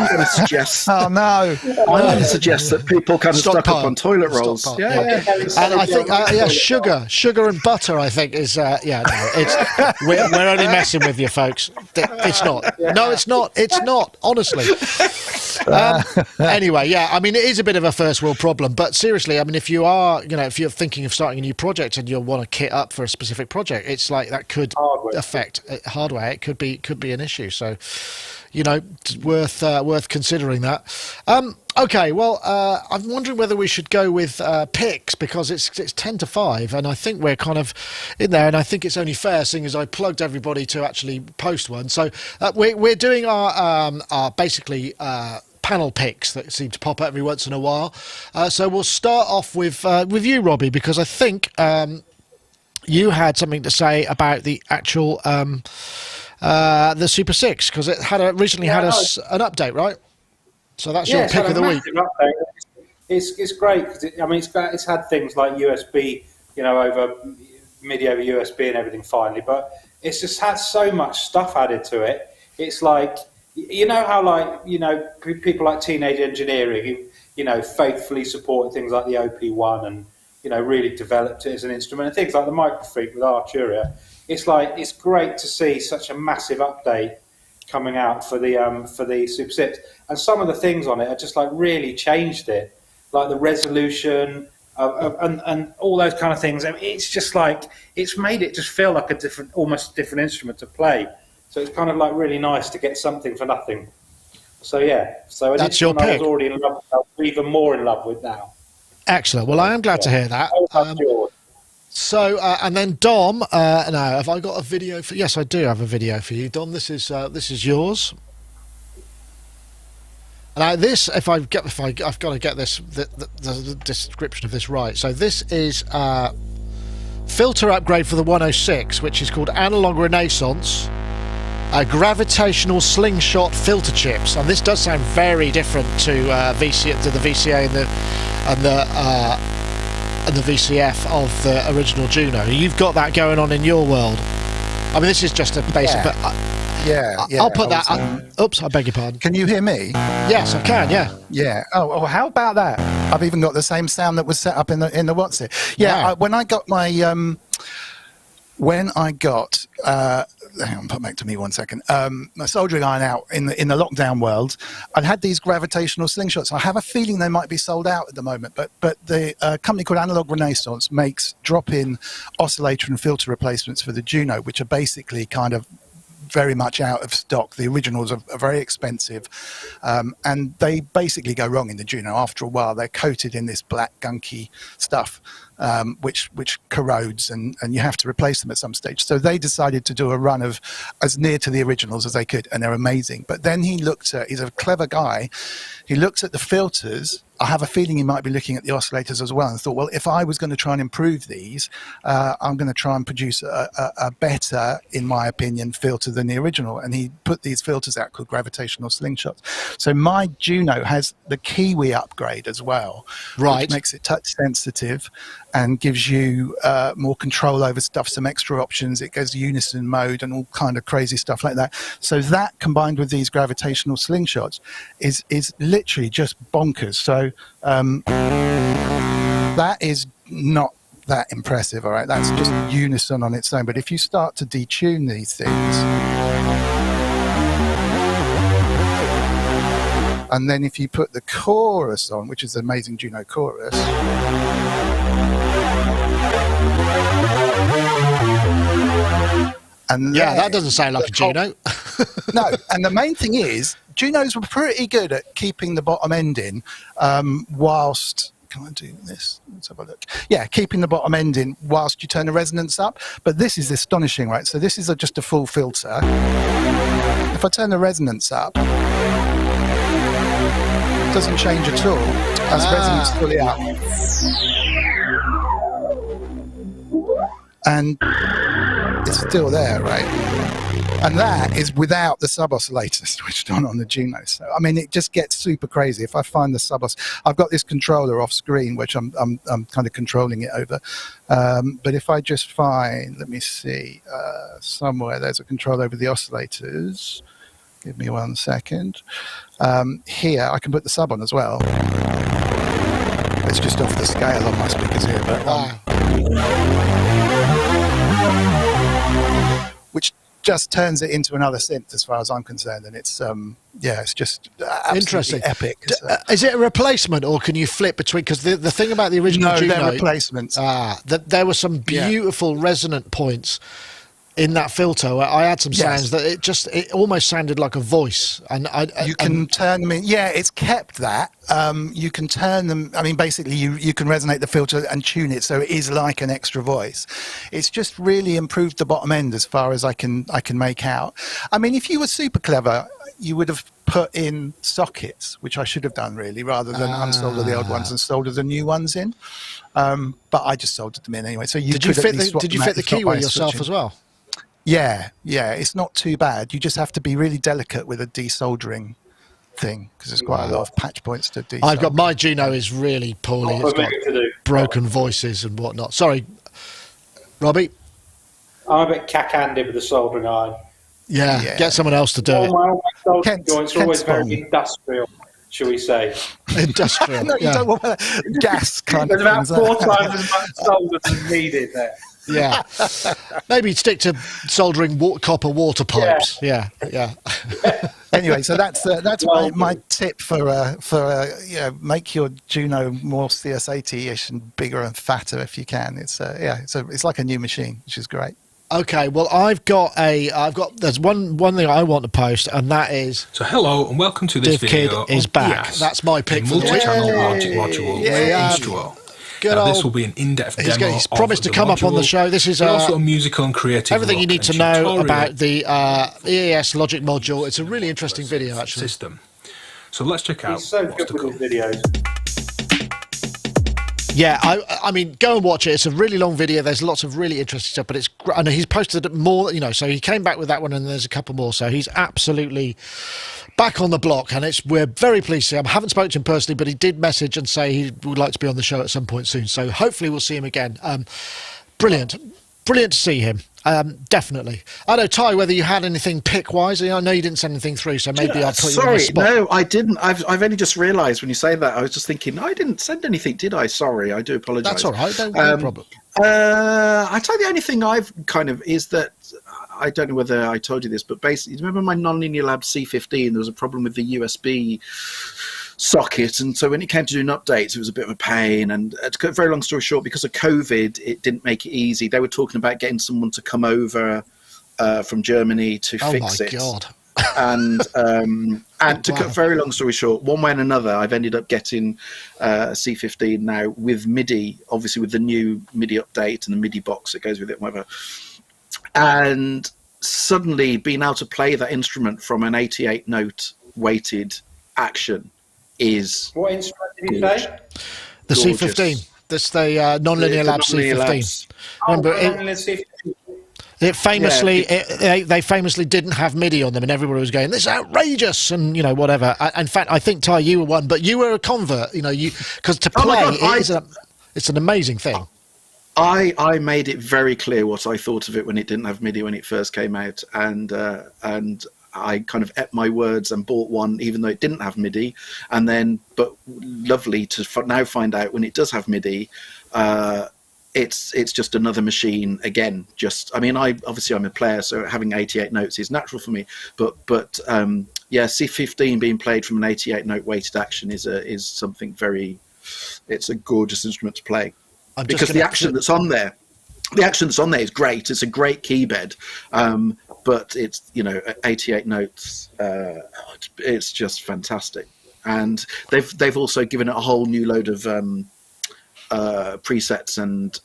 going to suggest. Oh no! I'm going to suggest that people kind of stock up on toilet rolls. Yeah. And I think sugar and butter. I think is we're only messing with you, folks. It's not. No, it's not. It's not. Honestly. Anyway, yeah. I mean, it is a bit of a first world problem, but seriously, I mean, if you are, if you're thinking of starting a new project and you'll want to kit up for a specific project, it's like that could affect hardware. It could be an issue. So, it's worth considering that. Okay, well, I'm wondering whether we should go with picks because it's 10 to 5, and I think we're kind of in there, and I think it's only fair, seeing as I plugged everybody to actually post one. So we're doing our basically panel picks that seem to pop up every once in a while. So we'll start off with you, Robbie, because I think you had something to say about the actual the Super 6, because it had originally had an update, right? So that's your pick of the week. It's great because it's had things like USB, over MIDI over USB and everything finally, but it's just had so much stuff added to it. It's like, how people like Teenage Engineering, who, faithfully supported things like the OP1 and, really developed it as an instrument, and things like the Microfreak with Arturia. It's great to see such a massive update coming out for the Super 6, and some of the things on it are just like really changed it, like the resolution and all those kind of things. I mean, it's just like it's made it just feel like almost different instrument to play. So it's kind of like really nice to get something for nothing. So that's your pick. I was already in love with, I'm even more in love with now. Excellent. Well, I am glad to hear that. So, and then Dom, now, have I got a video for? Yes, I do have a video for you, Dom. This is yours. Now, this, I've got to get this the description of this right. So, this is filter upgrade for the 106, which is called Analog Renaissance. Gravitational slingshot filter chips, and this does sound very different to the VCA and the VCF of the original Juno. You've got that going on in your world. I mean, this is just a basic, but I'll put that. Oops, I beg your pardon. Can you hear me? Yes, I can. Yeah. Yeah. Oh, how about that? I've even got the same sound that was set up in the what's it? Yeah. Wow. When I got my hang on, put back to me 1 second. My soldering iron out in the lockdown world, I'd had these gravitational slingshots. I have a feeling they might be sold out at the moment, but the company called Analog Renaissance makes drop-in oscillator and filter replacements for the Juno, which are basically kind of very much out of stock. The originals are very expensive, and they basically go wrong in the Juno. After a while, they're coated in this black gunky stuff, which corrodes, and you have to replace them at some stage. So they decided to do a run of as near to the originals as they could, and they're amazing. But then he's a clever guy. He looks at the filters. I have a feeling he might be looking at the oscillators as well, and thought, well, if I was going to try and improve these, I'm going to try and produce a better, in my opinion, filter than the original. And he put these filters out called gravitational slingshots. So my Juno has the Kiwi upgrade as well, right, which makes it touch sensitive and gives you more control over stuff, some extra options. It goes unison mode and all kind of crazy stuff like that. So that combined with these gravitational slingshots is literally just bonkers. So that is not that impressive, all right? That's just unison on its own. But if you start to detune these things, and then if you put the chorus on, which is the amazing Juno chorus, and that doesn't sound like a Juno. No, and the main thing is, Junos were pretty good at keeping the bottom end in, whilst, can I do this? Let's have a look. Yeah, keeping the bottom end in whilst you turn the resonance up. But this is astonishing, right? So this is just a full filter. If I turn the resonance up, it doesn't change at all. That's resonance fully up. And it's still there, right? And that is without the sub-oscillator switched on the Juno. So, I mean, it just gets super crazy. If I find the I've got this controller off screen, which I'm kind of controlling it over. But if I just find, let me see, somewhere there's a control over the oscillators. Give me 1 second. Here, I can put the sub on as well. It's just off the scale on my speakers here, but which just turns it into another synth as far as I'm concerned, and it's it's just absolutely interesting, epic. Is it a replacement, or can you flip between? Because the thing about the original Juno, they're replacements. That there were some beautiful resonant points in that filter where I had some sounds that it almost sounded like a voice, and you can turn them in. Yeah, it's kept that. You can turn them. I mean, basically, you can resonate the filter and tune it so it is like an extra voice. It's just really improved the bottom end as far as I can make out. I mean, if you were super clever, you would have put in sockets, which I should have done really, rather than unsolder the old ones and solder the new ones in. But I just soldered them in anyway. So did you fit the keyway yourself as well? Yeah, it's not too bad. You just have to be really delicate with a desoldering thing because there's quite a lot of patch points to desolder. I've got my Juno is really poorly. It's got broken voices and whatnot. Sorry, Robbie. I'm a bit cack-handed with the soldering iron. Yeah, get someone else to do it. My soldering joints are always very industrial, shall we say? Industrial. No, you don't want gas kind of There's about things. 4 times as much solder as needed there. Yeah, maybe stick to soldering copper water pipes. Yeah. Anyway, so that's my tip for make your Juno more CS80ish and bigger and fatter if you can. It's like a new machine, which is great. Okay, well, there's one thing I want to post, and that is... So hello, and welcome to this video. DivKid is back. That's my pick for the multi-channel logic module Instruo. This will be an in-depth demo. He's promised to come up on the show. This is also a musical and creative everything you need to know about the EAS logic module. It's a really interesting video, actually. System. So let's check out. He's so good with his videos. Yeah, I mean, go and watch it. It's a really long video. There's lots of really interesting stuff, but it's and he's posted more. So he came back with that one, and there's a couple more. So he's absolutely back on the block, and we're very pleased to see him. I haven't spoken to him personally, but he did message and say he would like to be on the show at some point soon. So hopefully we'll see him again. Brilliant to see him. Definitely. I don't know, Ty, whether you had anything pick-wise. I know you didn't send anything through, so maybe I'll put you on the spot. No, I didn't. I've only just realised when you say that. I was just thinking, I didn't send anything, did I? Sorry, I do apologise. That's all right. No problem. I tell you, the only thing I've is that I don't know whether I told you this, but basically, remember my non-linear lab C15? There was a problem with the USB socket, and so when it came to doing updates, it was a bit of a pain. And to cut a very long story short, because of COVID, it didn't make it easy. They were talking about getting someone to come over from Germany to fix it. Oh my God. And to cut a very long story short, one way and another, I've ended up getting C15 now with MIDI, obviously with the new MIDI update and the MIDI box that goes with it, whatever. And suddenly being able to play that instrument from an 88 note weighted action is... What instrument did you say? The gorgeous. C15. That's the non-linear lab C15. Remember, it famously, they famously didn't have MIDI on them, and everybody was going, "This is outrageous," and whatever. In fact, I think Ty, you were one, but you were a convert. Because to play, it's an amazing thing. I made it very clear what I thought of it when it didn't have MIDI when it first came out, and I kind of ate my words and bought one, even though it didn't have MIDI. And then, but lovely to now find out when it does have MIDI. It's just another machine again. I'm a player, so having 88 notes is natural for me. But C15 being played from an 88 note weighted action is something very. It's a gorgeous instrument to play because the action that's on there is great. It's a great key bed, but it's 88 notes. It's just fantastic, and they've also given it a whole new load of. Presets and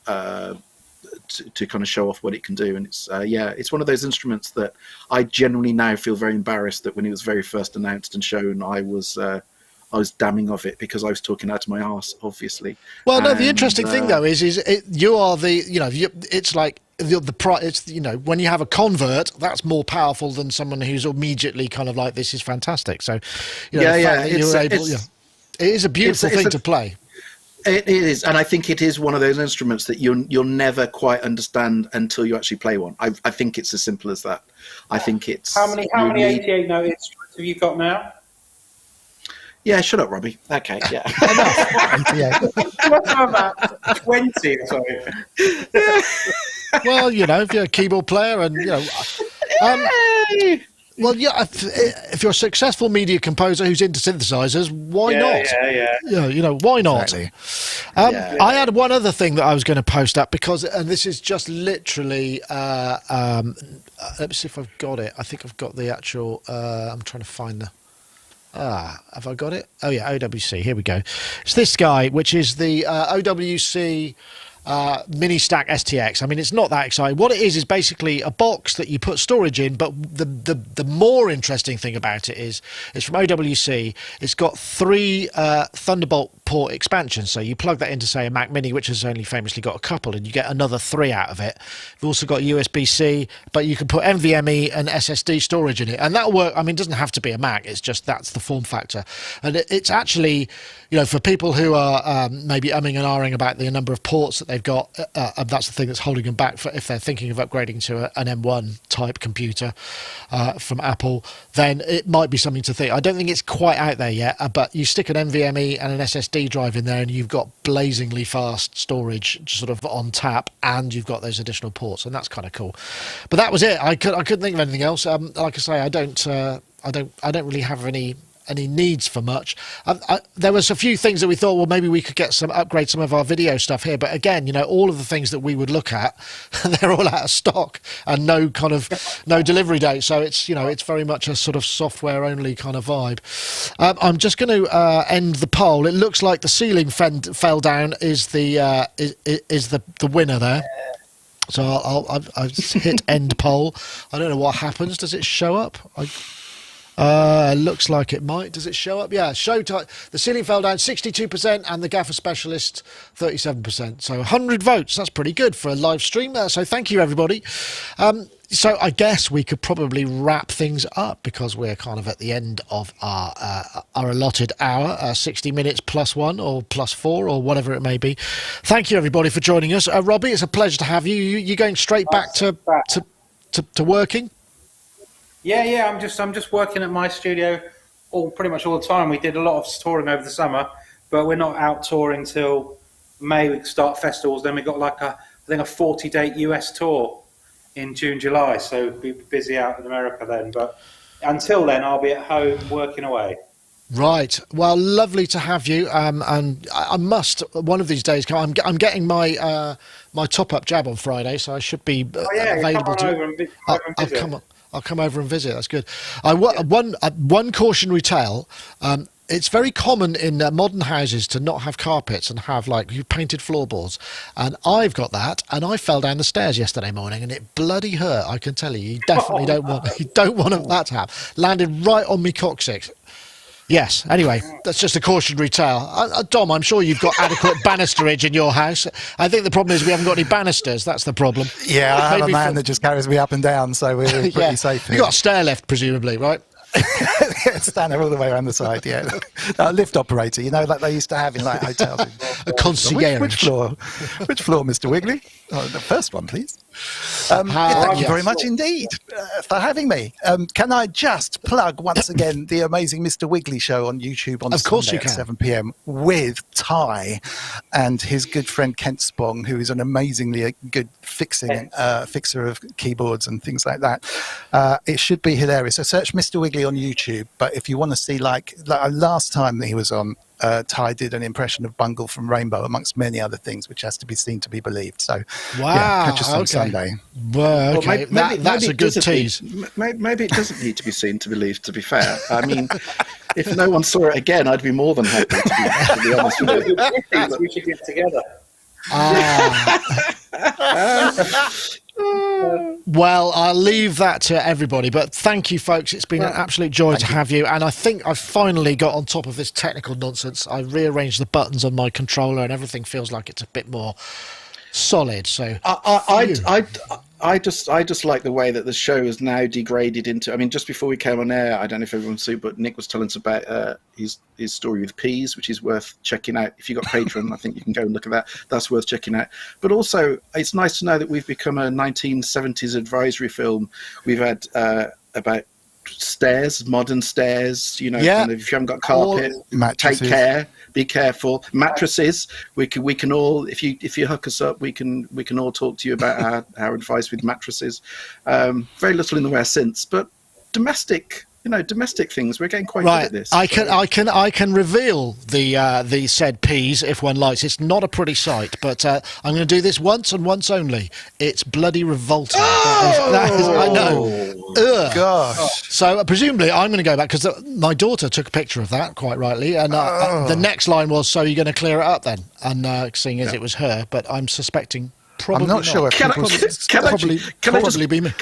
to kind of show off what it can do, and it's one of those instruments that I generally now feel very embarrassed that when it was very first announced and shown, I was damning of it because I was talking out of my arse, obviously. Well, no, the interesting thing though is you are the it's like it's, you know, when you have a convert, that's more powerful than someone who's immediately kind of like, this is fantastic. So, you know, it is a beautiful thing to play. It is, and I think it is one of those instruments that you'll never quite understand until you actually play one. I think it's as simple as that. I think it's how many 88 note instruments have you got now? Yeah, shut up, Robbie. Okay, yeah. What's about 20? Sorry. Well, you know, if you're a keyboard player, and you know, well, yeah, if you're a successful media composer who's into synthesizers, why not? Yeah, you know, why not? Exactly. I had one other thing that I was going to post up because, and this is just literally. Let me see if I've got it. I think I've got the actual. I'm trying to find the. Have I got it? Oh yeah, OWC. Here we go. It's this guy, which is the OWC miniStack STX. I mean, it's not that exciting. What it is basically a box that you put storage in, but the more interesting thing about it is it's from OWC. It's got 3 Thunderbolt port expansions. So you plug that into, say, a Mac Mini, which has only famously got a couple, and you get another 3 out of it. You've also got USB-C, but you can put NVMe and SSD storage in it, and that'll work. I mean, it doesn't have to be a Mac. It's just that's the form factor, and it's actually, you know, for people who are maybe umming and ahhing about the number of ports that they've got, that's the thing that's holding them back for if they're thinking of upgrading to an M1 type computer from Apple, then it might be something to think. I don't think it's quite out there yet, but you stick an NVMe and an SSD drive in there and you've got blazingly fast storage sort of on tap, and you've got those additional ports, and that's kind of cool. But that was it. I couldn't think of anything else. Like I say, I don't really have any needs for much. There was a few things that we thought, well, maybe we could upgrade some of our video stuff here. But again, you know, all of the things that we would look at, they're all out of stock and no delivery date. So it's, you know, it's very much a sort of software only kind of vibe. I'm just going to end the poll. It looks like the ceiling fell down is the winner there. So I've hit end poll. I don't know what happens. Does it show up? Looks like it might. Does it show up? Yeah, the ceiling fell down 62% and the gaffer specialist 37%. So 100 votes. That's pretty good for a live stream. So thank you, everybody. So I guess we could probably wrap things up because we're kind of at the end of our allotted hour, 60 minutes +1 or +4 or whatever it may be. Thank you, everybody, for joining us. Robbie, it's a pleasure to have you. You going straight back to working? Yeah. I'm just working at my studio pretty much all the time. We did a lot of touring over the summer, but we're not out touring till May. We start festivals. Then we got like I think a 40-date US tour in June, July. So we'll be busy out in America then. But until then, I'll be at home working away. Right. Well, lovely to have you. And I must one of these days come. I'm getting my my top-up jab on Friday, so I should be available to. I'll come over and visit. That's good. One cautionary tale. It's very common in modern houses to not have carpets and have painted floorboards, and I've got that. And I fell down the stairs yesterday morning, and it bloody hurt. I can tell you. You definitely don't want that to happen. Landed right on me coccyx. Yes. Anyway, that's just a cautionary tale. Dom, I'm sure you've got adequate banisterage in your house. I think the problem is we haven't got any banisters. That's the problem. Yeah, I have a man that just carries me up and down, so we're pretty safe here. You've got a stair lift, presumably, right? Stand there all the way around the side, yeah. A lift operator, you know, like they used to have in hotels. A concierge. Which floor, Mr. Wiggly? Oh, the first one, please. Thank you very much indeed for having me. Can I just plug once again the amazing Mr. Wiggly show on YouTube on Sunday at 7 p.m. with Ty and his good friend Kent Spong, who is an amazingly good fixer of keyboards and things like that. It should be hilarious. So search Mr. Wiggly on YouTube. But if you want to see last time that he was on, Ty did an impression of Bungle from Rainbow, amongst many other things, which has to be seen to be believed. So, catch us on Sunday. Well, okay, that's a good tease. Maybe it doesn't need to be seen to believe, to be fair. I mean, if no one saw it again, I'd be more than happy to be honest with you. We should get together. Well, I'll leave that to everybody, but thank you, folks. It's been an absolute joy to have you, and I think I've finally got on top of this technical nonsense. I rearranged the buttons on my controller and everything feels like it's a bit more solid. So I just like the way that the show is now degraded into. I mean, just before we came on air, I don't know if everyone saw, but Nick was telling us about his story with peas, which is worth checking out. If you got Patreon, I think you can go and look at that. That's worth checking out. But also, it's nice to know that we've become a 1970s advisory film. We've had about stairs, modern stairs. You know, kind of, if you haven't got carpet, take care. Be careful. Mattresses. We can all, if you hook us up, we can all talk to you about our advice with mattresses. Very little in the way of synths, but domestic things. We're getting quite good at this. I can reveal the said peas if one likes. It's not a pretty sight, but I'm going to do this once and once only. It's bloody revolting. That is, I know. Ugh. Gosh. So presumably I'm going to go back because my daughter took a picture of that quite rightly, and the next line was, "So you're going to clear it up then?" And seeing as it was her, but I'm suspecting probably I'm not sure. Probably be me.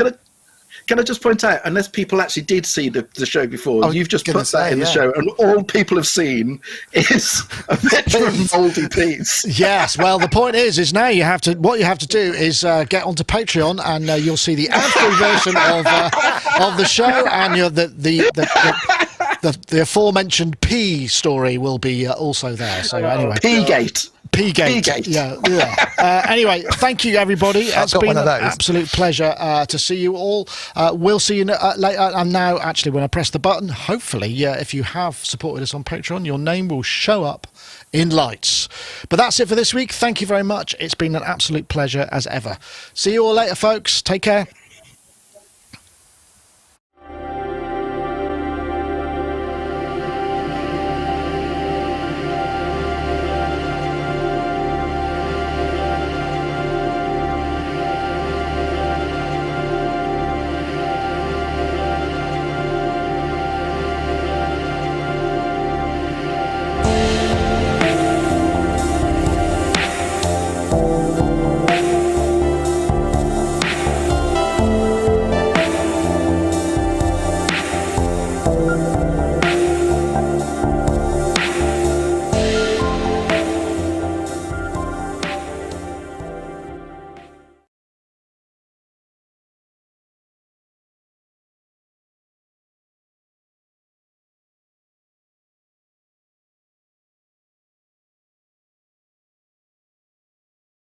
Can I just point out, unless people actually did see the show before, you've just put that in the show, and all people have seen is a picture of mouldy peas. Yes, well, the point is now what you have to do is get onto Patreon, and you'll see the ad-free version of the show, and the aforementioned pea story will be also there. So anyway, Peagate. P-Gate. Yeah. Anyway, thank you, everybody. It's been an absolute pleasure to see you all. We'll see you later. And now, actually, when I press the button, hopefully, if you have supported us on Patreon, your name will show up in lights. But that's it for this week. Thank you very much. It's been an absolute pleasure as ever. See you all later, folks. Take care.